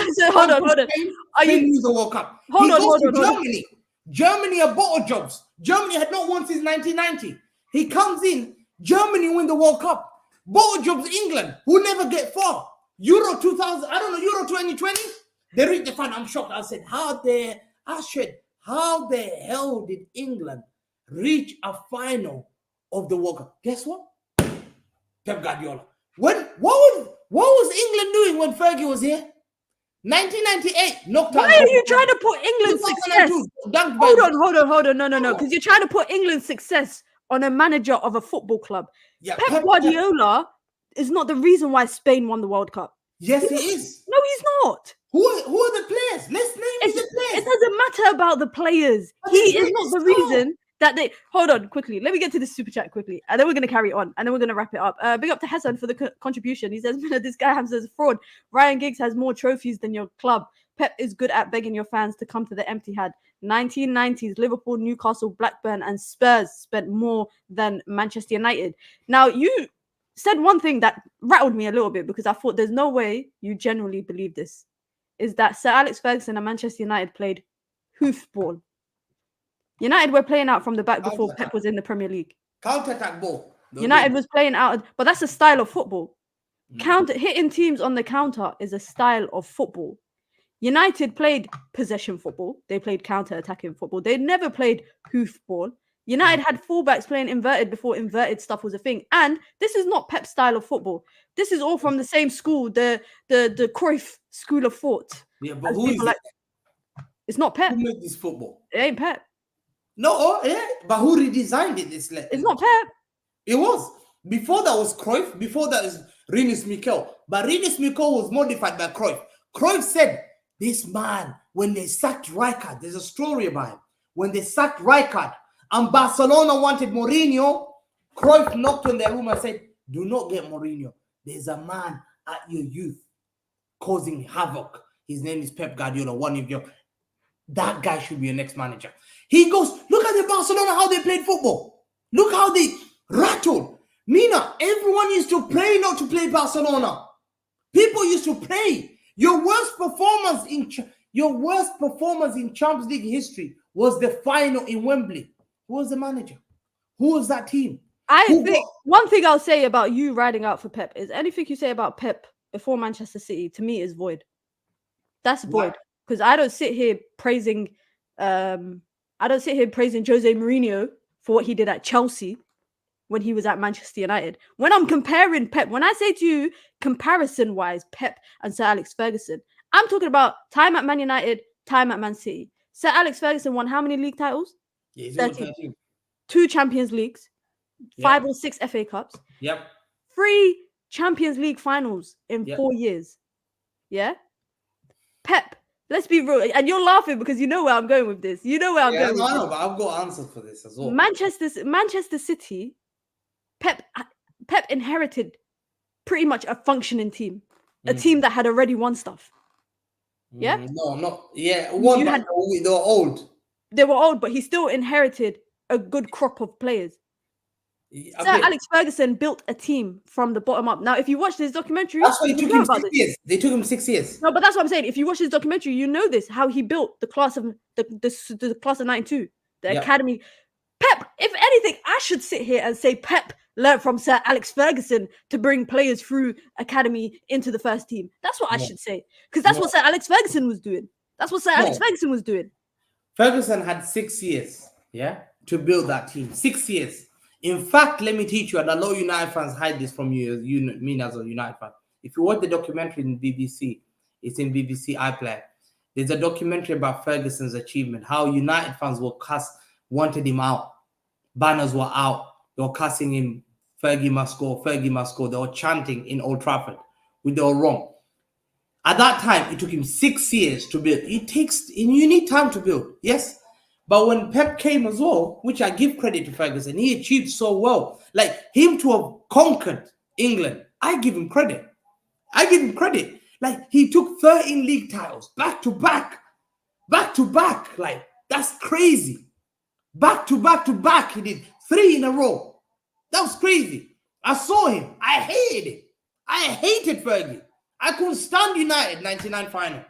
Speaker 2: Spain lose the World Cup. He goes to Germany. Germany are bottle jobs. Germany had not won since 1990. He comes in. Germany win the World Cup. Bottle jobs England, who never get far. Euro 2000, I don't know, Euro 2020. They reached the final. I'm shocked. I said, how the hell did England reach a final of the World Cup? Guess what? Pep Guardiola. What was England doing when Fergie was here? 1998.
Speaker 1: Why are you trying to put England's success? Hold on. No. Because you're trying to put England's success on a manager of a football club. Yeah, Pep Guardiola is not the reason why Spain won the World Cup.
Speaker 2: Yes, he is.
Speaker 1: No, he's not.
Speaker 2: Who are the players? Let's name the players.
Speaker 1: It doesn't matter about the players. He is not the reason that they... Hold on, quickly. Let me get to this super chat quickly. And then we're going to carry on. And then we're going to wrap it up. Big up to Hassan for the contribution. He says, this guy Hamza is a fraud. Ryan Giggs has more trophies than your club. Pep is good at begging your fans to come to the empty had. 1990s, Liverpool, Newcastle, Blackburn, and Spurs spent more than Manchester United. Now, you said one thing that rattled me a little bit because I thought there's no way you genuinely believe this. Is that Sir Alex Ferguson and Manchester United played hoofball. United were playing out from the back before Pep was in the Premier League.
Speaker 2: Counter-attack ball.
Speaker 1: United was playing out, but that's a style of football. Hitting teams on the counter is a style of football. United played possession football. They played counter-attacking football. They never played hoofball. United had fullbacks playing inverted before inverted stuff was a thing. And this is not Pep's style of football. This is all from the same school, the Cruyff school of thought.
Speaker 2: Yeah, but who is it?
Speaker 1: It's not Pep.
Speaker 2: Who made this football?
Speaker 1: It ain't Pep.
Speaker 2: No, but who redesigned it?
Speaker 1: It's not Pep.
Speaker 2: It was. Before that was Cruyff. Before that is Rinus Mikel. But Rinus Mikel was modified by Cruyff. Cruyff said, this man, when they sacked Rijkaard, there's a story about him. When they sacked Rijkaard and Barcelona wanted Mourinho, Cruyff knocked on their room and said, do not get Mourinho. There's a man at your youth causing havoc. His name is Pep Guardiola, one of your... That guy should be your next manager. He goes, look at the Barcelona, how they played football. Look how they rattled. Mina, everyone used to pray not to play Barcelona. People used to pray. Your worst performance in Champions League history was the final in Wembley. Who was the manager? Who was that team?
Speaker 1: One thing I'll say about you riding out for Pep is anything you say about Pep before Manchester City, to me, is void. That's void. Because I don't sit here praising Jose Mourinho for what he did at Chelsea when he was at Manchester United. When I'm comparing Pep, when I say to you comparison-wise, Pep and Sir Alex Ferguson, I'm talking about time at Man United, time at Man City. Sir Alex Ferguson won how many league titles?
Speaker 2: Yeah, 13.
Speaker 1: 2 Champions Leagues, 5 or 6 FA Cups.
Speaker 2: Yep.
Speaker 1: 3 Champions League finals in 4 years. Yeah? Pep, let's be real. And you're laughing because you know where I'm going with this. You know where I'm going with this.
Speaker 2: But I've got answers for this as well.
Speaker 1: Manchester City, Pep inherited pretty much a functioning team. A team that had already won stuff. Yeah,
Speaker 2: One,
Speaker 1: you
Speaker 2: but
Speaker 1: had
Speaker 2: they were old.
Speaker 1: they were old, but he still inherited a good crop of players. Sir
Speaker 2: Okay,
Speaker 1: Alex Ferguson built a team from the bottom up. Now, if you watch this documentary,
Speaker 2: that's why
Speaker 1: you
Speaker 2: it
Speaker 1: would
Speaker 2: took
Speaker 1: know
Speaker 2: him
Speaker 1: about
Speaker 2: 6
Speaker 1: this.
Speaker 2: years. They took him 6 years.
Speaker 1: No, but that's what I'm saying. If you watch this documentary, you know this, how he built the class of the class of '92, the
Speaker 2: Yeah.
Speaker 1: academy. Pep, if anything, I should sit here and say Pep learned from Sir Alex Ferguson to bring players through academy into the first team. That's what I should say, because that's what Sir Alex Ferguson was doing. That's what Sir Alex Ferguson was doing.
Speaker 2: Ferguson had 6 years, to build that team. 6 years. In fact, let me teach you, and a lot of United fans hide this from you, me as a United fan. If you watch the documentary in BBC, it's in BBC iPlayer. There's a documentary about Ferguson's achievement, how United fans wanted him out. Banners were out. They were cussing him. Fergie must score. Fergie must score. They were chanting in Old Trafford. They were wrong. At that time, it took him 6 years to build. You need time to build, yes. But when Pep came as well, which I give credit to Ferguson, he achieved so well. Like him to have conquered England, I give him credit. Like he took 13 league titles back to back. Like that's crazy. Back to back, he did 3 in a row. That was crazy. I saw him. I hated it. I hated Fergie. I couldn't stand United 99 final.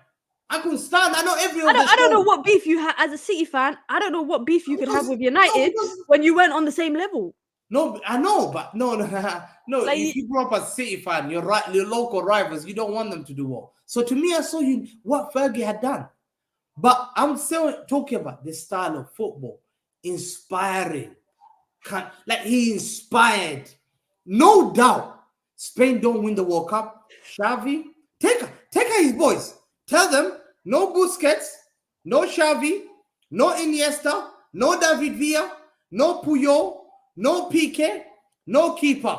Speaker 2: I couldn't stand. I know everyone.
Speaker 1: I don't know what beef you had as a City fan. I don't know what beef you could have with United when you weren't on the same level.
Speaker 2: No, I know, but no. Like, if you grew up as a City fan, your local rivals, you don't want them to do well. So to me, I saw what Fergie had done. But I'm still talking about this style of football, inspiring. Like he inspired, no doubt. Spain don't win the World Cup. Xavi, take her his boys. Tell them no Busquets, no Xavi, no Iniesta, no David Villa, no Puyol, no Piqué, no keeper.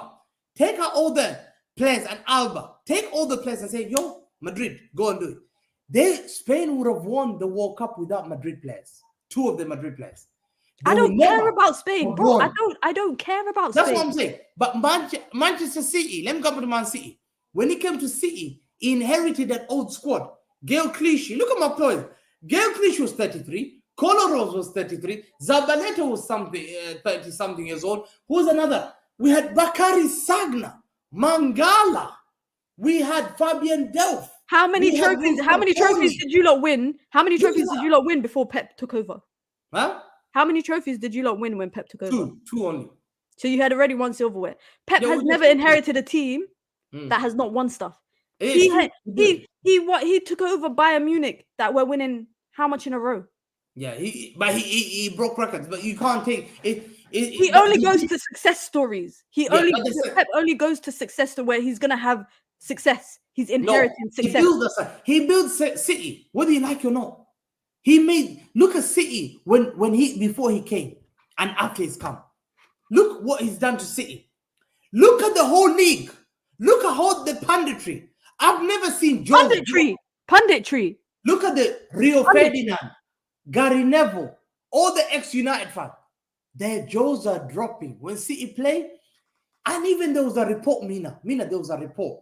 Speaker 2: Take out all the players and Alba. Take all the players and say, yo, Madrid, go and do it. Spain would have won the World Cup without Madrid players. 2 of the Madrid players.
Speaker 1: I don't care about Spain, bro. I don't care about Spain.
Speaker 2: That's what I'm saying. But Manchester City, let me come to Man City. When he came to City, he inherited that old squad. Gail Clichy, look at my players. Gail Clichy was 33. Kolarov was 33. Zabaleta was 30-something years old. Who's another? We had Bakary Sagna, Mangala. We had Fabian Delph.
Speaker 1: How many trophies did you lot win? How many trophies did you lot win before Pep took over?
Speaker 2: Huh?
Speaker 1: How many trophies did you lot win when Pep took over?
Speaker 2: 2 only.
Speaker 1: So you had already won silverware. Pep has never inherited a team that has not won stuff. He took over Bayern Munich that were winning how much in a row?
Speaker 2: Yeah, he broke records, but you can't take it.
Speaker 1: He only goes to success stories. Pep only goes to success to where he's gonna have success. He's inheriting success.
Speaker 2: He builds City, whether you like it or not. Look at City before he came and after he's come. Look what he's done to City. Look at the whole league. Look at all the punditry. I've never seen
Speaker 1: punditry.
Speaker 2: Look at the Rio Ferdinand, Gary Neville, all the ex-United fans. Their jaws are dropping when City play. And even there was a report, Mina, there was a report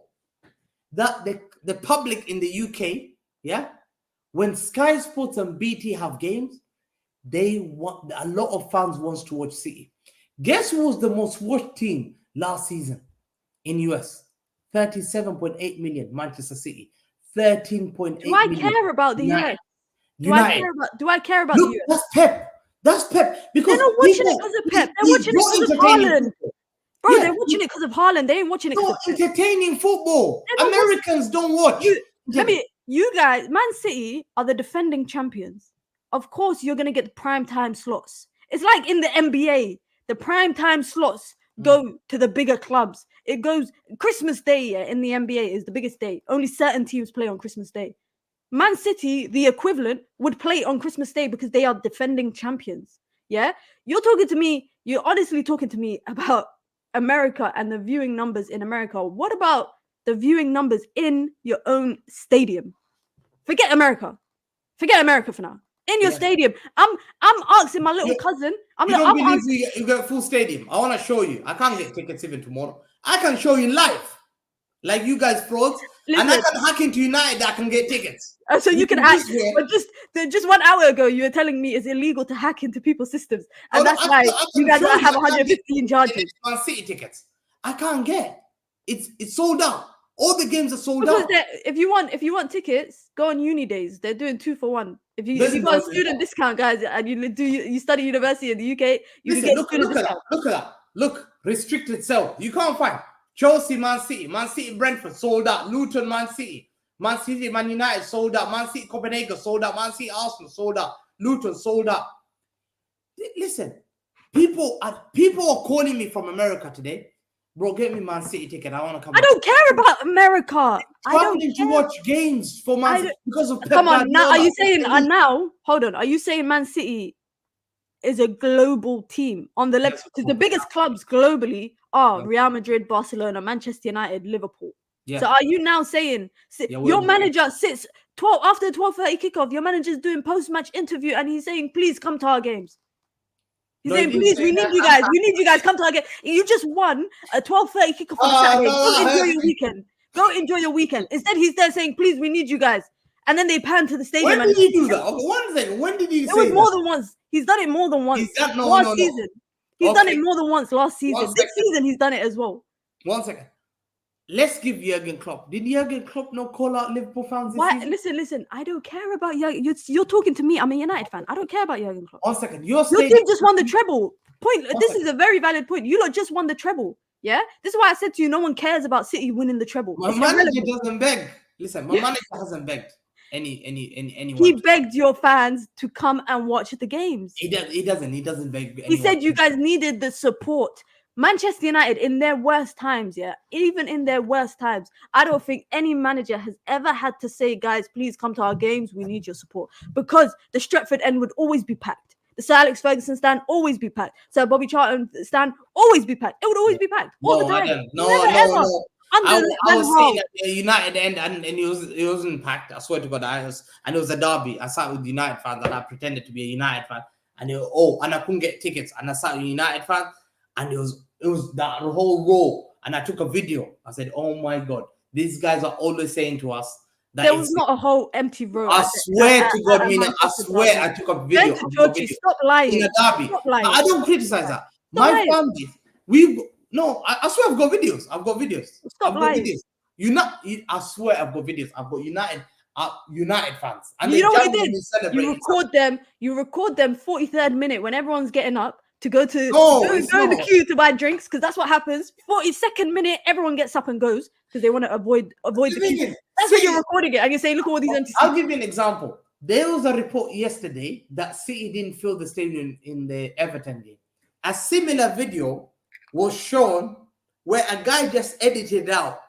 Speaker 2: that the public in the UK, when Sky Sports and BT have games, a lot of fans wants to watch City. Guess who was the most watched team last season in US? 37.8 million, Manchester City. 13.8 million.
Speaker 1: Do I care about the US? Do I care about
Speaker 2: Look,
Speaker 1: the US?
Speaker 2: That's Pep. Because
Speaker 1: they're not watching it because of Pep. They're watching it because of Haaland. Bro, they're watching it because of Haaland. They ain't watching it because of Pep.
Speaker 2: Entertaining football. Americans don't watch.
Speaker 1: You guys, Man City are the defending champions. Of course, you're going to get the prime time slots. It's like in the NBA. The prime time slots go to the bigger clubs. It goes Christmas Day in the NBA is the biggest day. Only certain teams play on Christmas Day. Man City, the equivalent, would play on Christmas Day because they are defending champions. Yeah? You're honestly talking to me about America and the viewing numbers in America. What about the viewing numbers in your own stadium? Forget America for now. In your stadium, I'm asking my little cousin.
Speaker 2: You got full stadium. I want to show you. I can't get tickets even tomorrow. I can show you live. like you guys frauds, and I can hack into United. I can get tickets.
Speaker 1: So you can hack. But just 1 hour ago, you were telling me it's illegal to hack into people's systems, and that's why you guys have 115 charges.
Speaker 2: Man City tickets, I can't get. It's sold out. All the games are sold out.
Speaker 1: If you want tickets, go on uni days. They're doing 2 for 1. If you got a student discount, guys, and you study university in the UK, you can get student discount.
Speaker 2: Look at that. Look, restricted sale. You can't find Chelsea, Man City, Brentford sold out. Luton, Man City, Man United sold out. Man City, Copenhagen sold out. Man City, Arsenal sold out. Luton sold out. Listen, people are calling me from America today. Bro, get me Man City ticket. I want to come.
Speaker 1: I don't care about America. I don't
Speaker 2: care to watch games for Man City because of Pep
Speaker 1: Come on, now are you saying
Speaker 2: now?
Speaker 1: Hold on. Are you saying Man City is a global team on the left? Because the biggest clubs globally are Real Madrid, Barcelona, Manchester United, Liverpool. Yeah. So are you now saying your manager sits after 12:30 kickoff? Your manager's doing post-match interview and he's saying, "Please come to our games." He's saying, "Please, we need you guys. We need you guys. Come to our game." You just won a 12:30 kickoff on Saturday. Go enjoy your weekend. Go enjoy your weekend. Instead, he's there saying, "Please, we need you guys." And then they pan to the stadium.
Speaker 2: When did he do that? Okay, 1 second. When did he say that?
Speaker 1: It was more than once. He's done it more than once. Last season. He's done it more than once last season. This season, he's done it as well.
Speaker 2: 1 second. Let's give Jurgen Klopp. Did Jurgen Klopp not call out Liverpool fans this season? Listen. I
Speaker 1: don't care about Jurgen. You're talking to me. I'm a United fan. I don't care about Jurgen Klopp.
Speaker 2: 1 second.
Speaker 1: Your team just won the treble. This is a very valid point. You lot just won the treble. Yeah? This is why I said to you, no one cares about City winning the treble.
Speaker 2: My manager doesn't beg. Listen, my manager hasn't begged anyone.
Speaker 1: He begged your fans to come and watch the games.
Speaker 2: He doesn't beg anyone.
Speaker 1: He said you guys needed the support. Manchester United, in their worst times, even in their worst times, I don't think any manager has ever had to say, "Guys, please come to our games. We need your support." Because the Stretford end would always be packed. The Sir Alex Ferguson stand always be packed. Sir Bobby Charlton stand always be packed. It would always be packed all the time.
Speaker 2: No. I was saying at the United end and it wasn't packed. I swear to God, and it was a derby. I sat with United fans and I pretended to be a United fan. And and I couldn't get tickets. And I sat with United fans and it was that whole row. And I took a video. I said, "Oh my God, these guys are always saying to us."
Speaker 1: There was not a whole empty row.
Speaker 2: I swear to God, Mina, I swear I took a video.
Speaker 1: Stop lying.
Speaker 2: In a derby.
Speaker 1: Stop lying.
Speaker 2: I don't criticize that. My family, I swear I've got videos.
Speaker 1: Stop lying.
Speaker 2: I swear I've got videos. I've got United fans. And
Speaker 1: you know what you did? You record them 43rd minute when everyone's getting up to go in the queue to buy drinks, because that's what happens. 42nd minute, everyone gets up and goes because they want to avoid the queue. That's when you're recording it and you're saying, "Look at all these empty seats."
Speaker 2: I'll give you an example. There was a report yesterday that City didn't fill the stadium in the Everton game. A similar video was shown where a guy just edited out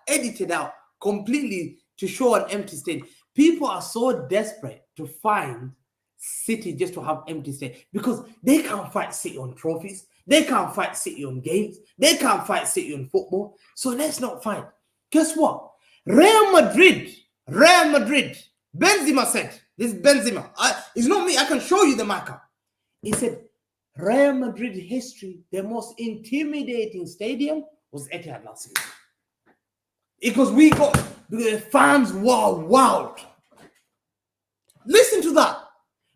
Speaker 2: completely to show an empty stadium. People are so desperate to find City just to have empty stadium because they can't fight City on trophies. They can't fight City on games. They can't fight City on football. So let's not fight. Guess what? Real Madrid. Benzema said, this is Benzema. It's not me. I can show you the marker. He said, Real Madrid history, the most intimidating stadium was Etihad last season. Because the fans were wild. Listen to that.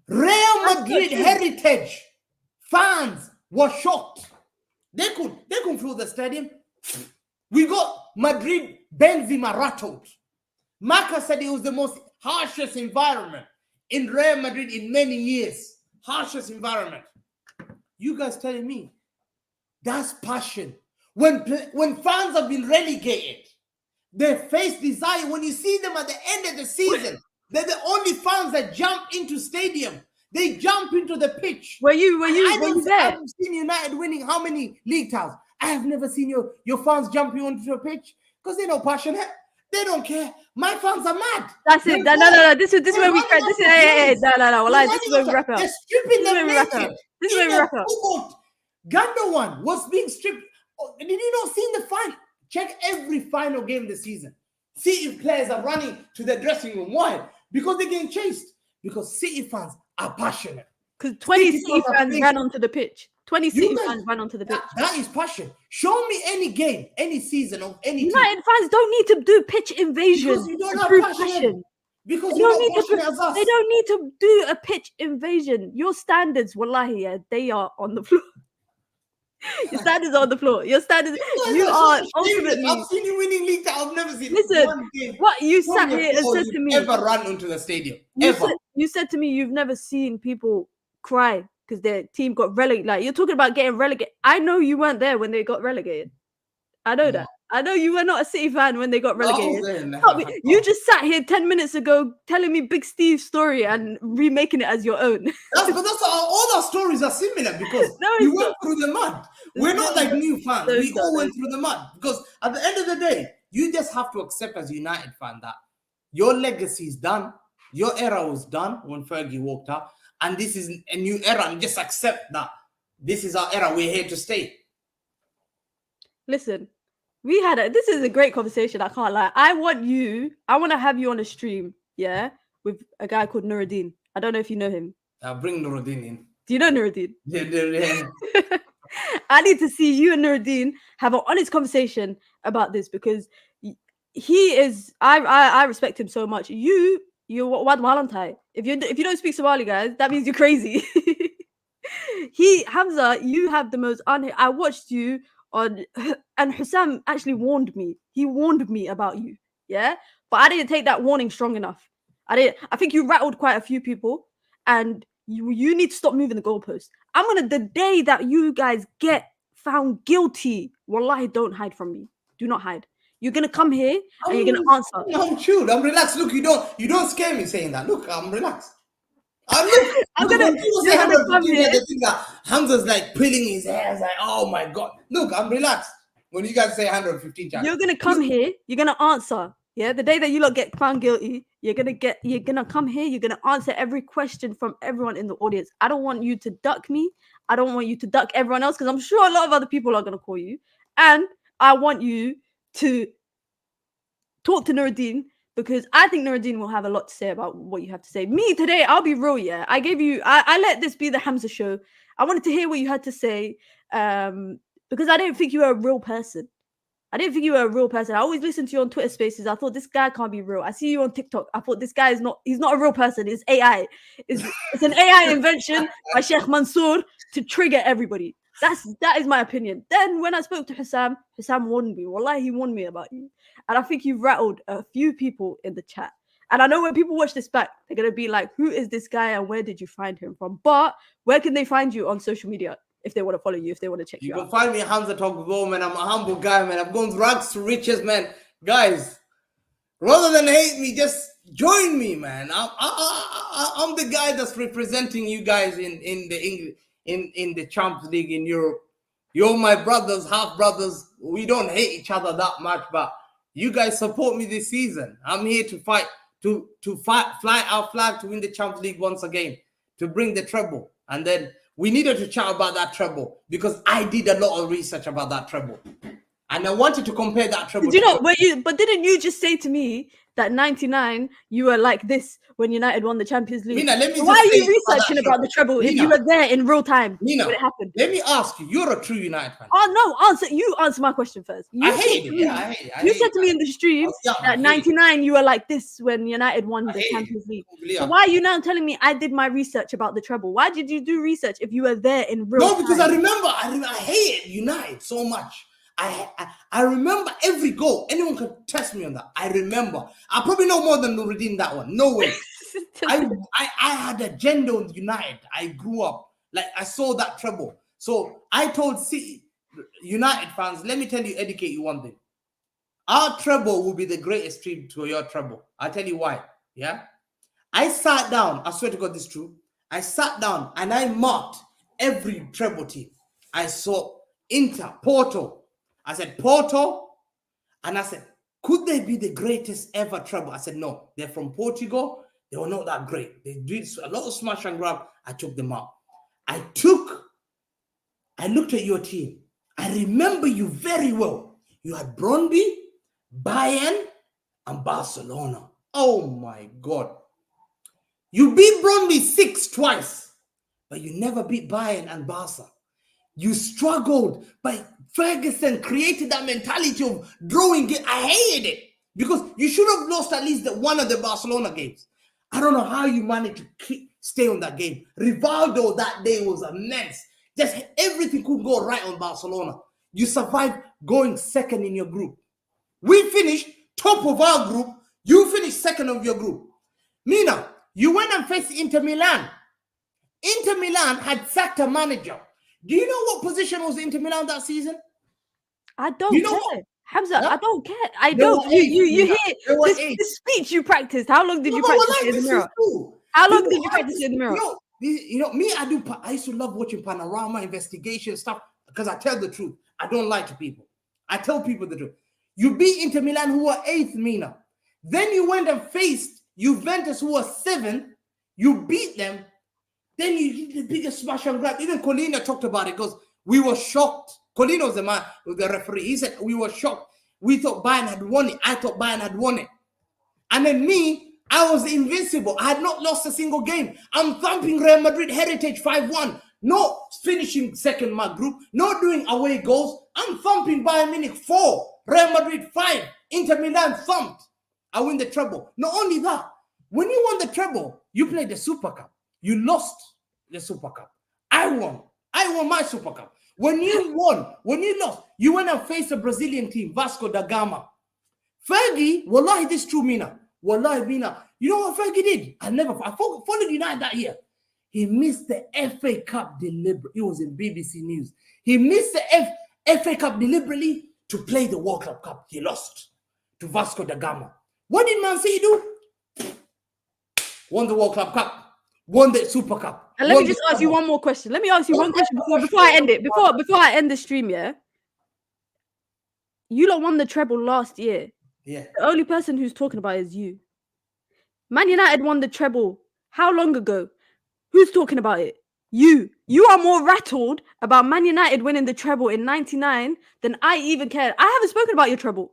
Speaker 2: Real Madrid heritage fans were shocked. They couldn't fill the stadium. We got Madrid Benzema rattled. Marca said it was the most harshest environment in Real Madrid in many years. Harshest environment. You guys telling me that's passion. When fans have been relegated, they face desire. When you see them at the end of the season, they're the only fans that jump into stadium. They jump into the pitch.
Speaker 1: Were you there?
Speaker 2: I haven't seen United winning how many league titles. I have never seen your fans jumping onto a pitch because they're not passionate. They don't care. My fans are mad.
Speaker 1: That's it. No. This is where we crack. This is no. This is where we wrap up.
Speaker 2: They're stripping them naked.
Speaker 1: This is where we wrap up.
Speaker 2: Gundogan was being stripped. Did you not see the final? Check every final game this season. See if players are running to the dressing room. Why? Because they're getting chased. Because City fans are passionate.
Speaker 1: Because 20 City fans ran onto the pitch. 20
Speaker 2: You
Speaker 1: City
Speaker 2: guys-
Speaker 1: fans ran onto the pitch.
Speaker 2: That is passion. Show me any game, any season of any team.
Speaker 1: United fans don't need to do pitch invasion
Speaker 2: Because you don't
Speaker 1: to
Speaker 2: have
Speaker 1: prove
Speaker 2: passion. Because
Speaker 1: They
Speaker 2: you're
Speaker 1: don't
Speaker 2: not
Speaker 1: need to
Speaker 2: passionate as us.
Speaker 1: They don't need to do a pitch invasion. Your standards, wallahi, yeah, they are on the floor. Your standards are on the floor. Your standards, you are ultimately.
Speaker 2: I've seen you winning league. I've never seen
Speaker 1: Listen,
Speaker 2: one game.
Speaker 1: what you sat here and said to me.
Speaker 2: Ever run into the stadium? Ever?
Speaker 1: You said to me you've never seen people cry because their team got relegated. Like, you're talking about getting relegated. I know you weren't there when they got relegated. I know that. I know you were not a City fan when they got relegated. You just sat here 10 minutes ago telling me Big Steve's story and remaking it as your own.
Speaker 2: That's all our stories are similar because we went through the mud. We're not like new fans. We all went through the mud because at the end of the day, you just have to accept as a United fan that your legacy is done. Your era was done when Fergie walked out, and this is a new era. And just accept that this is our era. We're here to stay.
Speaker 1: Listen, this is a great conversation. I can't lie. I want to have you on a stream, yeah, with a guy called Nuruddin. I don't know if you know him.
Speaker 2: I'll bring Nuruddin in.
Speaker 1: Do you know Nuruddin?
Speaker 2: Yeah.
Speaker 1: I need to see you and Nuruddin have an honest conversation about this because he is. I respect him so much. You're Wad Malantai. If you don't speak Somali, guys, that means you're crazy. Hamza, you have the most. I watched you on, and Hussam actually warned me. He warned me about you, yeah. But I didn't take that warning strong enough. I think you rattled quite a few people, and you need to stop moving the goalposts. The day that you guys get found guilty, wallahi, don't hide from me. Do not hide. You're gonna come here and you're gonna answer.
Speaker 2: I'm chilled. I'm relaxed. Look, you don't scare me saying that. Look, I'm relaxed.
Speaker 1: I'm gonna come here.
Speaker 2: The thing that Hamza's like pulling his hair. Like, oh my god. Look, I'm relaxed. When you guys say 115 times,
Speaker 1: you're gonna come here. You're gonna answer. Yeah, the day that you lot get found guilty, you're gonna come here. You're gonna answer every question from everyone in the audience. I don't want you to duck me. I don't want you to duck everyone else because I'm sure a lot of other people are gonna call you, and I want you to talk to Nuruddin because I think Nuruddin will have a lot to say about what you have to say. Me today, I'll be real. Yeah, I let this be the Hamza show. I wanted to hear what you had to say because I didn't think you were a real person. I always listen to you on Twitter Spaces. I thought this guy can't be real. I see you on TikTok. I thought this guy he's not a real person. It's AI. It's an AI invention by Sheikh Mansour to trigger everybody. That is my opinion. Then when I spoke to Hussam warned me. Wallahi, he warned me about you. And I think you've rattled a few people in the chat. And I know when people watch this back, they're going to be like, who is this guy and where did you find him from? But where can they find you on social media? If they want to follow you, if they want to check you out.
Speaker 2: You can find me Hamza Talk with Bo, man. I'm a humble guy, man. I've gone rags to riches, man. Guys, rather than hate me, just join me, man. I'm the guy that's representing you guys in the Champions League in Europe. You're my brothers, half brothers. We don't hate each other that much, but you guys support me this season. I'm here to fight, to fly our flag to win the Champions League once again, to bring the treble, and then. We needed to chat about that treble because I did a lot of research about that treble. And I wanted to compare that treble.
Speaker 1: But didn't you just say to me that 99 you were like this when United won the Champions League?
Speaker 2: Mina,
Speaker 1: why are you researching about the treble if you were there in real time
Speaker 2: Mina,
Speaker 1: when it happened?
Speaker 2: Let me ask you, you're a true United fan.
Speaker 1: Oh no, answer my question first.
Speaker 2: I hate it.
Speaker 1: You said to me in the stream that 99 you were like this when United won the Champions League. So why are you now telling me I did my research about the treble? Why did you do research if you were there in real time?
Speaker 2: No, because I remember I hated United so much. I remember every goal. Anyone can test me on that. I remember. I probably know more than Nuruddin that one. No way. I had a agenda with United. I grew up. Like, I saw that treble. So I told United fans, let me tell you, educate you one thing. Our treble will be the greatest tribute to your treble. I'll tell you why. Yeah? I sat down. I swear to God, this is true. I sat down and I marked every treble team. I saw Inter, Porto. I said, Porto. And I said, could they be the greatest ever treble? I said, no. They're from Portugal. They were not that great. They did a lot of smash and grab. I took them out. I looked at your team. I remember you very well. You had Brøndby, Bayern, and Barcelona. Oh my God. You beat Brøndby 6 twice, but you never beat Bayern and Barca. You struggled, but Ferguson created that mentality of drawing it. I hated it because you should have lost at least one of the Barcelona games. I don't know how you managed to stay on that game. Rivaldo that day was a mess. Just everything could go right on Barcelona. You survived going second in your group. We finished top of our group. You finished second of your group. Mina, you went and faced Inter Milan. Inter Milan had sacked a manager. Do you know what position was Inter Milan that season?
Speaker 1: I don't care.
Speaker 2: What?
Speaker 1: Hamza,
Speaker 2: Huh?
Speaker 1: I don't care. I don't. You hear this speech you practiced. How long did you practice it in the mirror? How long did you practice it in the mirror?
Speaker 2: Me, I used to love watching panorama investigation stuff because I tell the truth. I don't lie to people. I tell people the truth. You beat Inter Milan, who were 8th, Mina. Then you went and faced Juventus, who were 7th. You beat them. Then you did the biggest smash and grab. Even Colina talked about it because we were shocked. Colina was the man, the referee. He said we were shocked. We thought Bayern had won it. I thought Bayern had won it. And then me, I was invincible. I had not lost a single game. I'm thumping Real Madrid Heritage 5-1. Not finishing second in my group. Not doing away goals. I'm thumping Bayern Munich 4. Real Madrid 5. Inter Milan thumped. I win the treble. Not only that, when you won the treble, you played the Super Cup. You lost the Super Cup. I won. I won my Super Cup. When you lost, you went and faced a Brazilian team, Vasco da Gama. Fergie, wallahi, this is true, Mina. Wallahi, Mina. You know what Fergie did? I followed United that year. He missed the FA Cup deliberately. It was in BBC News. He missed the FA Cup deliberately to play the World Club Cup. He lost to Vasco da Gama. What did Man City do? Won the World Club Cup. Won the Super Cup.
Speaker 1: And let me just ask you one more question. Let me ask you one question before I end it. Before I end the stream, yeah? You lot won the treble last year.
Speaker 2: Yeah.
Speaker 1: The only person who's talking about it is you. Man United won the treble how long ago? Who's talking about it? You. You are more rattled about Man United winning the treble in '99 than I even care. I haven't spoken about your treble.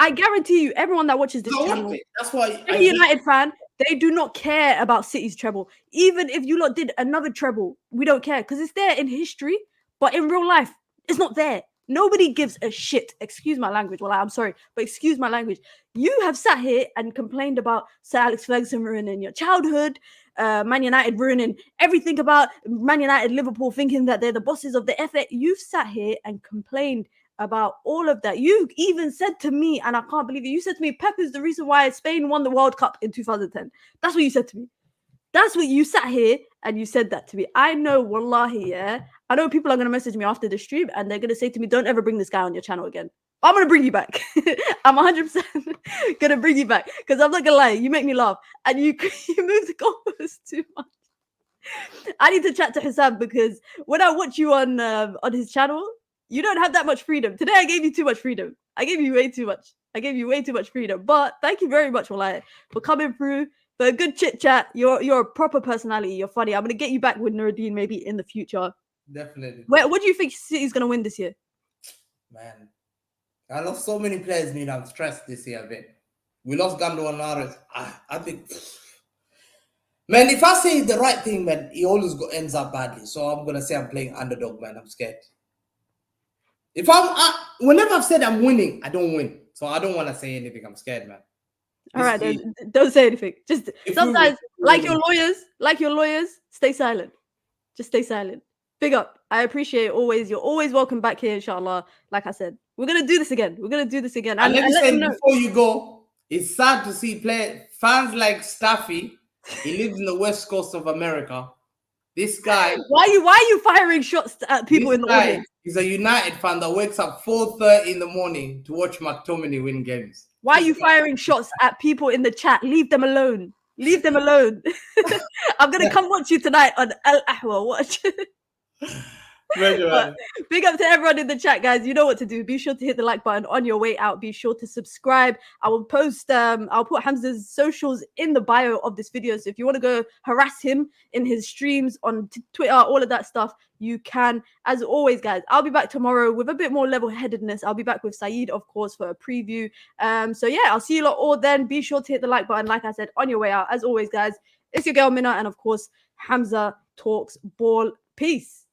Speaker 1: I guarantee you, everyone that watches this channel,
Speaker 2: that's why
Speaker 1: any United fan, they do not care about City's treble. Even if you lot did another treble, we don't care because it's there in history, but in real life, it's not there. Nobody gives a shit. Excuse my language. Well, I'm sorry, but excuse my language. You have sat here and complained about Sir Alex Ferguson ruining your childhood, Man United ruining everything about Man United, Liverpool thinking that they're the bosses of the FA. You've sat here and complained about all of that. You even said to me, and I can't believe it, you said to me, Pep is the reason why Spain won the World Cup in 2010. That's what you said to me. That's what you sat here and you said that to me. I know, wallahi, yeah. I know people are going to message me after the stream and they're going to say to me, don't ever bring this guy on your channel again. I'm going to bring you back. I'm 100% going to bring you back because I'm not going to lie. You make me laugh and you move the goalposts too much. I need to chat to Hassam because when I watch you on his channel, you don't have that much freedom. Today, I gave you too much freedom. I gave you way too much. I gave you way too much freedom. But thank you very much, Wallahi, for coming through, for a good chit chat. You're a proper personality. You're funny. I'm going to get you back with Nuruddin maybe in the future.
Speaker 2: Definitely.
Speaker 1: What do you think City's going to win this year?
Speaker 2: Man, I lost so many players, man. I'm stressed this year a bit. We lost Gando and Ares. I think... Man, if I say the right thing, man, it always ends up badly. So I'm going to say I'm playing underdog, man. I'm scared. Whenever I've said I'm winning, I don't win. So I don't want to say anything. I'm scared, man.
Speaker 1: All right, then, don't say anything. Just sometimes, like your lawyers, stay silent. Just stay silent. Big up. I appreciate it always. You're always welcome back here, inshallah. Like I said, we're going to do this again. We're going to do this again.
Speaker 2: And let me say before you go, it's sad to see fans like Staffy. He lives in the west coast of America. This guy.
Speaker 1: Why are you firing shots at people in the audience?
Speaker 2: He's a United fan that wakes up 4:30 in the morning to watch McTominay win games.
Speaker 1: Why are you firing shots at people in the chat? Leave them alone. Leave them alone. I'm going to come watch you tonight on Al Ahwa. Watch. Big up to everyone in the chat, guys. You know what to do. Be sure to hit the like button on your way out. Be sure to subscribe. I will post I'll put Hamza's socials in the bio of this video, so if you want to go harass him in his streams on Twitter, all of that stuff, you can. As always, guys, I'll be back tomorrow with a bit more level-headedness. I'll be back with Saeed, of course, for a preview. So yeah, I'll see you lot all then. Be sure to hit the like button, like I said, on your way out. As always, guys, it's your girl Mina, and of course Hamza talks ball. Peace.